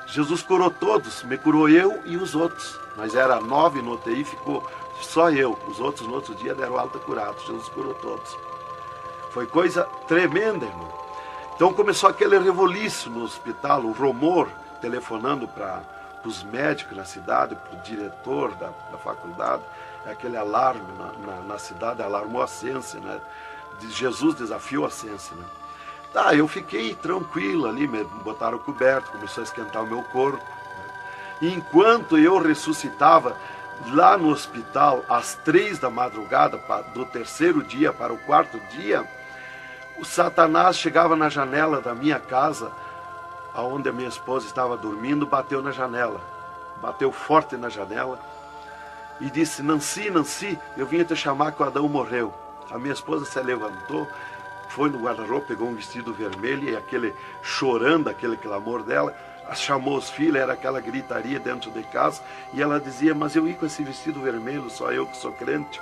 Jesus curou todos, me curou eu e os outros. Mas era 9 no UTI, ficou só eu. Os outros no outro dia deram alta curados. Jesus curou todos. Foi coisa tremenda, irmão. Então começou aquele revoluço no hospital, o rumor, telefonando para os médicos na cidade, para o diretor da faculdade, aquele alarme na cidade, alarmou a ciência, né? Jesus desafiou a ciência, né? Tá, eu fiquei tranquilo ali, me botaram coberto, começou a esquentar o meu corpo, né? E enquanto eu ressuscitava lá no hospital, às 3 da madrugada, do 3º dia para o 4º dia, o Satanás chegava na janela da minha casa, onde a minha esposa estava dormindo, bateu na janela, bateu forte na janela, e disse, Nancy, Nancy, eu vim te chamar que o Adão morreu. A minha esposa se levantou, foi no guarda-roupa, pegou um vestido vermelho e aquele chorando, aquele clamor dela, chamou os filhos, era aquela gritaria dentro de casa, e ela dizia, mas eu ia com esse vestido vermelho, só eu que sou crente,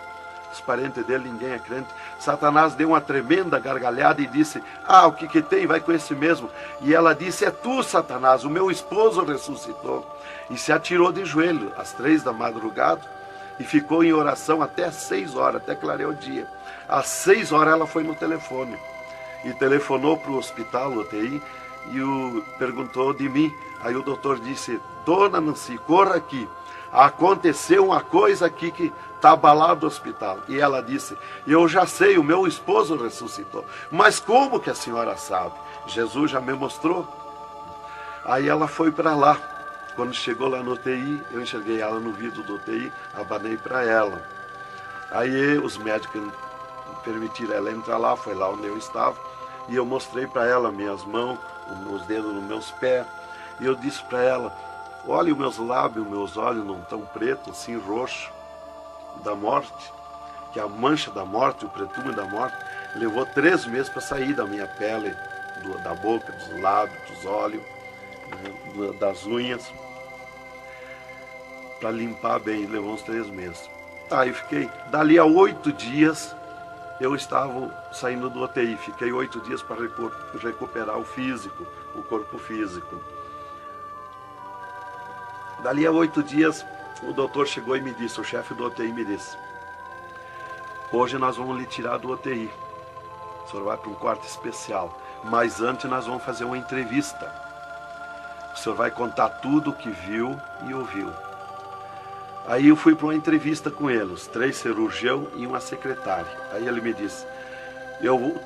os parentes dele, ninguém é crente. Satanás deu uma tremenda gargalhada e disse, o que tem, vai com esse mesmo. E ela disse, é tu, Satanás, o meu esposo ressuscitou. E se atirou de joelho às 3 da madrugada e ficou em oração até às 6 horas, até clarear o dia. Às 6 horas ela foi no telefone e telefonou para o hospital, UTI, e perguntou de mim. Aí o doutor disse, dona Nancy, corra aqui, aconteceu uma coisa aqui que está abalado o hospital. E ela disse, eu já sei, o meu esposo ressuscitou. Mas como que a senhora sabe? Jesus já me mostrou. Aí ela foi para lá. Quando chegou lá no UTI, eu enxerguei ela no vidro do UTI, abanei para ela. Aí os médicos permitiram ela entrar lá, foi lá onde eu estava, e eu mostrei para ela minhas mãos, os dedos nos meus pés, e eu disse para ela, olha os meus lábios, meus olhos não estão pretos, assim roxo, da morte, que a mancha da morte, o pretume da morte, levou 3 meses para sair da minha pele, da boca, dos lábios, dos olhos, das unhas, para limpar bem, levou uns 3 meses. Tá, eu fiquei, dali a 8 dias, eu estava saindo do UTI, fiquei 8 dias para recuperar o físico, o corpo físico. Dali a 8 dias, o doutor chegou e me disse, o chefe do UTI me disse, hoje nós vamos lhe tirar do UTI, o senhor vai para um quarto especial, mas antes nós vamos fazer uma entrevista. O senhor vai contar tudo o que viu e ouviu. Aí eu fui para uma entrevista com ele, os 3 cirurgiões e uma secretária. Aí ele me disse,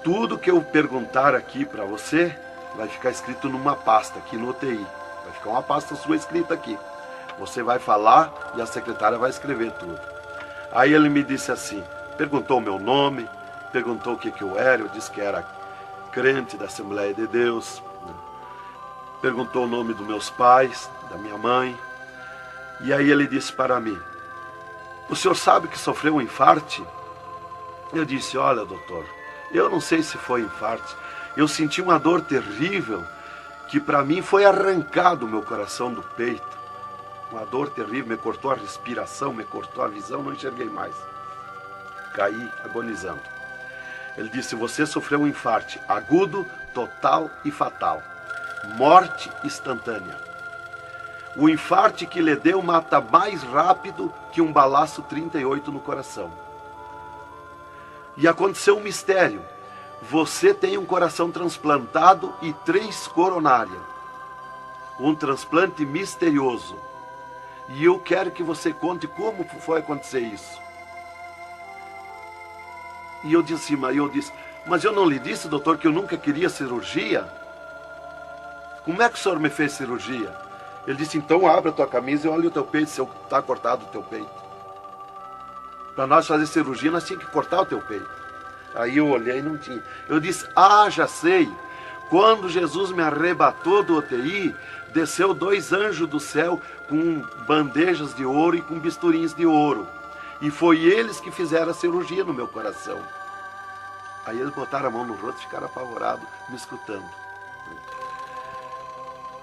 tudo que eu perguntar aqui para você, vai ficar escrito numa pasta aqui no UTI. Vai ficar uma pasta sua escrita aqui. Você vai falar e a secretária vai escrever tudo. Aí ele me disse assim, perguntou o meu nome, perguntou o que eu era, eu disse que era crente da Assembleia de Deus. Perguntou o nome dos meus pais, da minha mãe. E aí ele disse para mim, o senhor sabe que sofreu um infarte? Eu disse, olha doutor, eu não sei se foi infarte. Eu senti uma dor terrível, que para mim foi arrancado o meu coração do peito. Uma dor terrível, me cortou a respiração, me cortou a visão, não enxerguei mais. Caí agonizando. Ele disse, você sofreu um infarte agudo, total e fatal. Morte instantânea. O infarte que lhe deu mata mais rápido que um balaço 38 no coração. E aconteceu um mistério. Você tem um coração transplantado e 3 coronárias. Um transplante misterioso. E eu quero que você conte como foi acontecer isso. E eu disse, mas eu não lhe disse, doutor, que eu nunca queria cirurgia? Como é que o senhor me fez cirurgia? Ele disse, então abre a tua camisa e olha o teu peito, se está cortado o teu peito. Para nós fazer cirurgia, nós tínhamos que cortar o teu peito. Aí eu olhei e não tinha. Eu disse, já sei. Quando Jesus me arrebatou do UTI, desceu 2 anjos do céu com bandejas de ouro e com bisturins de ouro. E foi eles que fizeram a cirurgia no meu coração. Aí eles botaram a mão no rosto e ficaram apavorados, me escutando.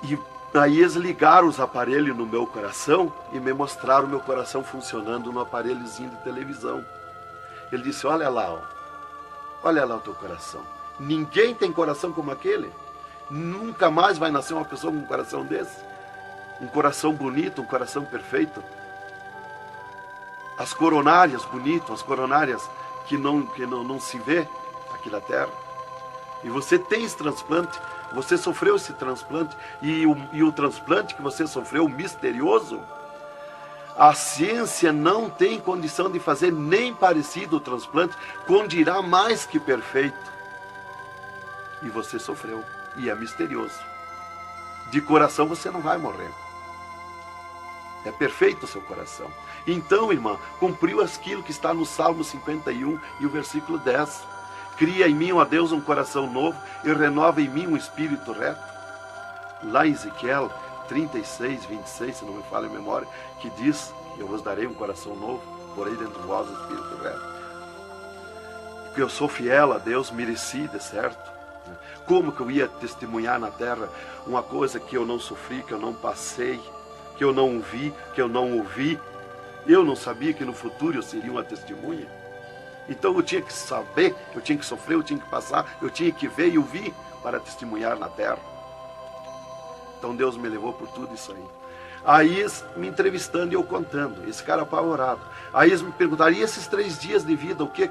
E aí eles ligaram os aparelhos no meu coração e me mostraram o meu coração funcionando no aparelhozinho de televisão. Ele disse, olha lá o teu coração. Ninguém tem coração como aquele. Nunca mais vai nascer uma pessoa com um coração desse. Um coração bonito, um coração perfeito. As coronárias bonitas, as coronárias que não se vê aqui na terra. E você tem esse transplante, você sofreu esse transplante, e o transplante que você sofreu, misterioso, a ciência não tem condição de fazer nem parecido o transplante, com dirá mais que perfeito. E você sofreu, e é misterioso. De coração você não vai morrer. É perfeito o seu coração. Então, irmã, cumpriu aquilo que está no Salmo 51 e o versículo 10. Cria em mim, ó Deus, um coração novo e renova em mim um espírito reto. Lá em Ezequiel 36, 26, se não me falha a memória, que diz, eu vos darei um coração novo, porei dentro de vós um espírito reto. Porque eu sou fiel a Deus, mereci, de certo. Como que eu ia testemunhar na terra uma coisa que eu não sofri, que eu não passei, que eu não vi, que eu não ouvi? Eu não sabia que no futuro eu seria uma testemunha. Então eu tinha que saber, eu tinha que sofrer, eu tinha que passar, eu tinha que ver e ouvir para testemunhar na terra. Então Deus me levou por tudo isso aí. Aí eles me entrevistando e eu contando, esse cara apavorado. Aí eles me perguntaram, e esses 3 dias de vida, o que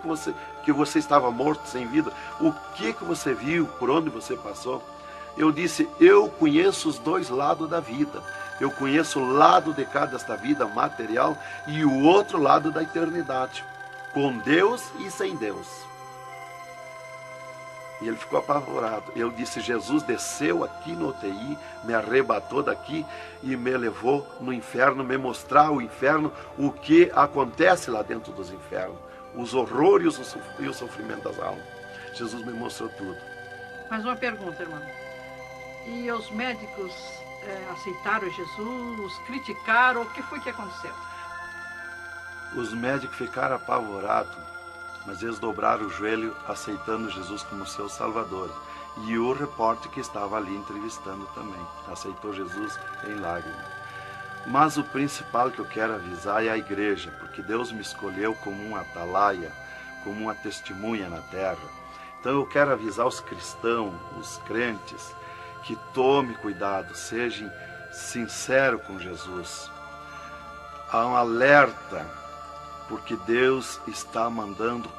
você estava morto, sem vida, o que você viu, por onde você passou? Eu disse, eu conheço os 2 lados da vida. Eu conheço o lado de cá desta vida material e o outro lado da eternidade, com Deus e sem Deus. E ele ficou apavorado. Eu disse, Jesus desceu aqui no UTI, me arrebatou daqui e me levou no inferno, me mostrar o inferno, o que acontece lá dentro dos infernos, os horrores e o sofrimento das almas. Jesus me mostrou tudo. Mais uma pergunta, irmão. E os médicos aceitaram Jesus, criticaram, o que foi que aconteceu? Os médicos ficaram apavorados, mas eles dobraram o joelho aceitando Jesus como seu Salvador. E o repórter que estava ali entrevistando também aceitou Jesus em lágrimas. Mas o principal que eu quero avisar é a igreja, porque Deus me escolheu como uma atalaia, como uma testemunha na terra. Então eu quero avisar os cristãos, os crentes, que tome cuidado, seja sincero com Jesus. Há um alerta, porque Deus está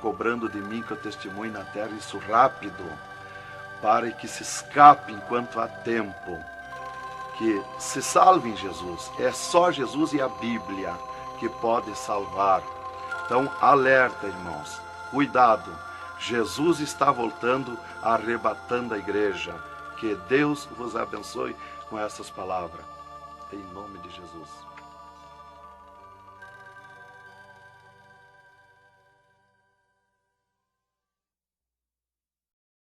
cobrando de mim que eu testemunhe na terra isso rápido, para que se escape enquanto há tempo, que se salve em Jesus. É só Jesus e a Bíblia que pode salvar. Então, alerta, irmãos, cuidado. Jesus está voltando, arrebatando a igreja. Que Deus vos abençoe com essas palavras. Em nome de Jesus.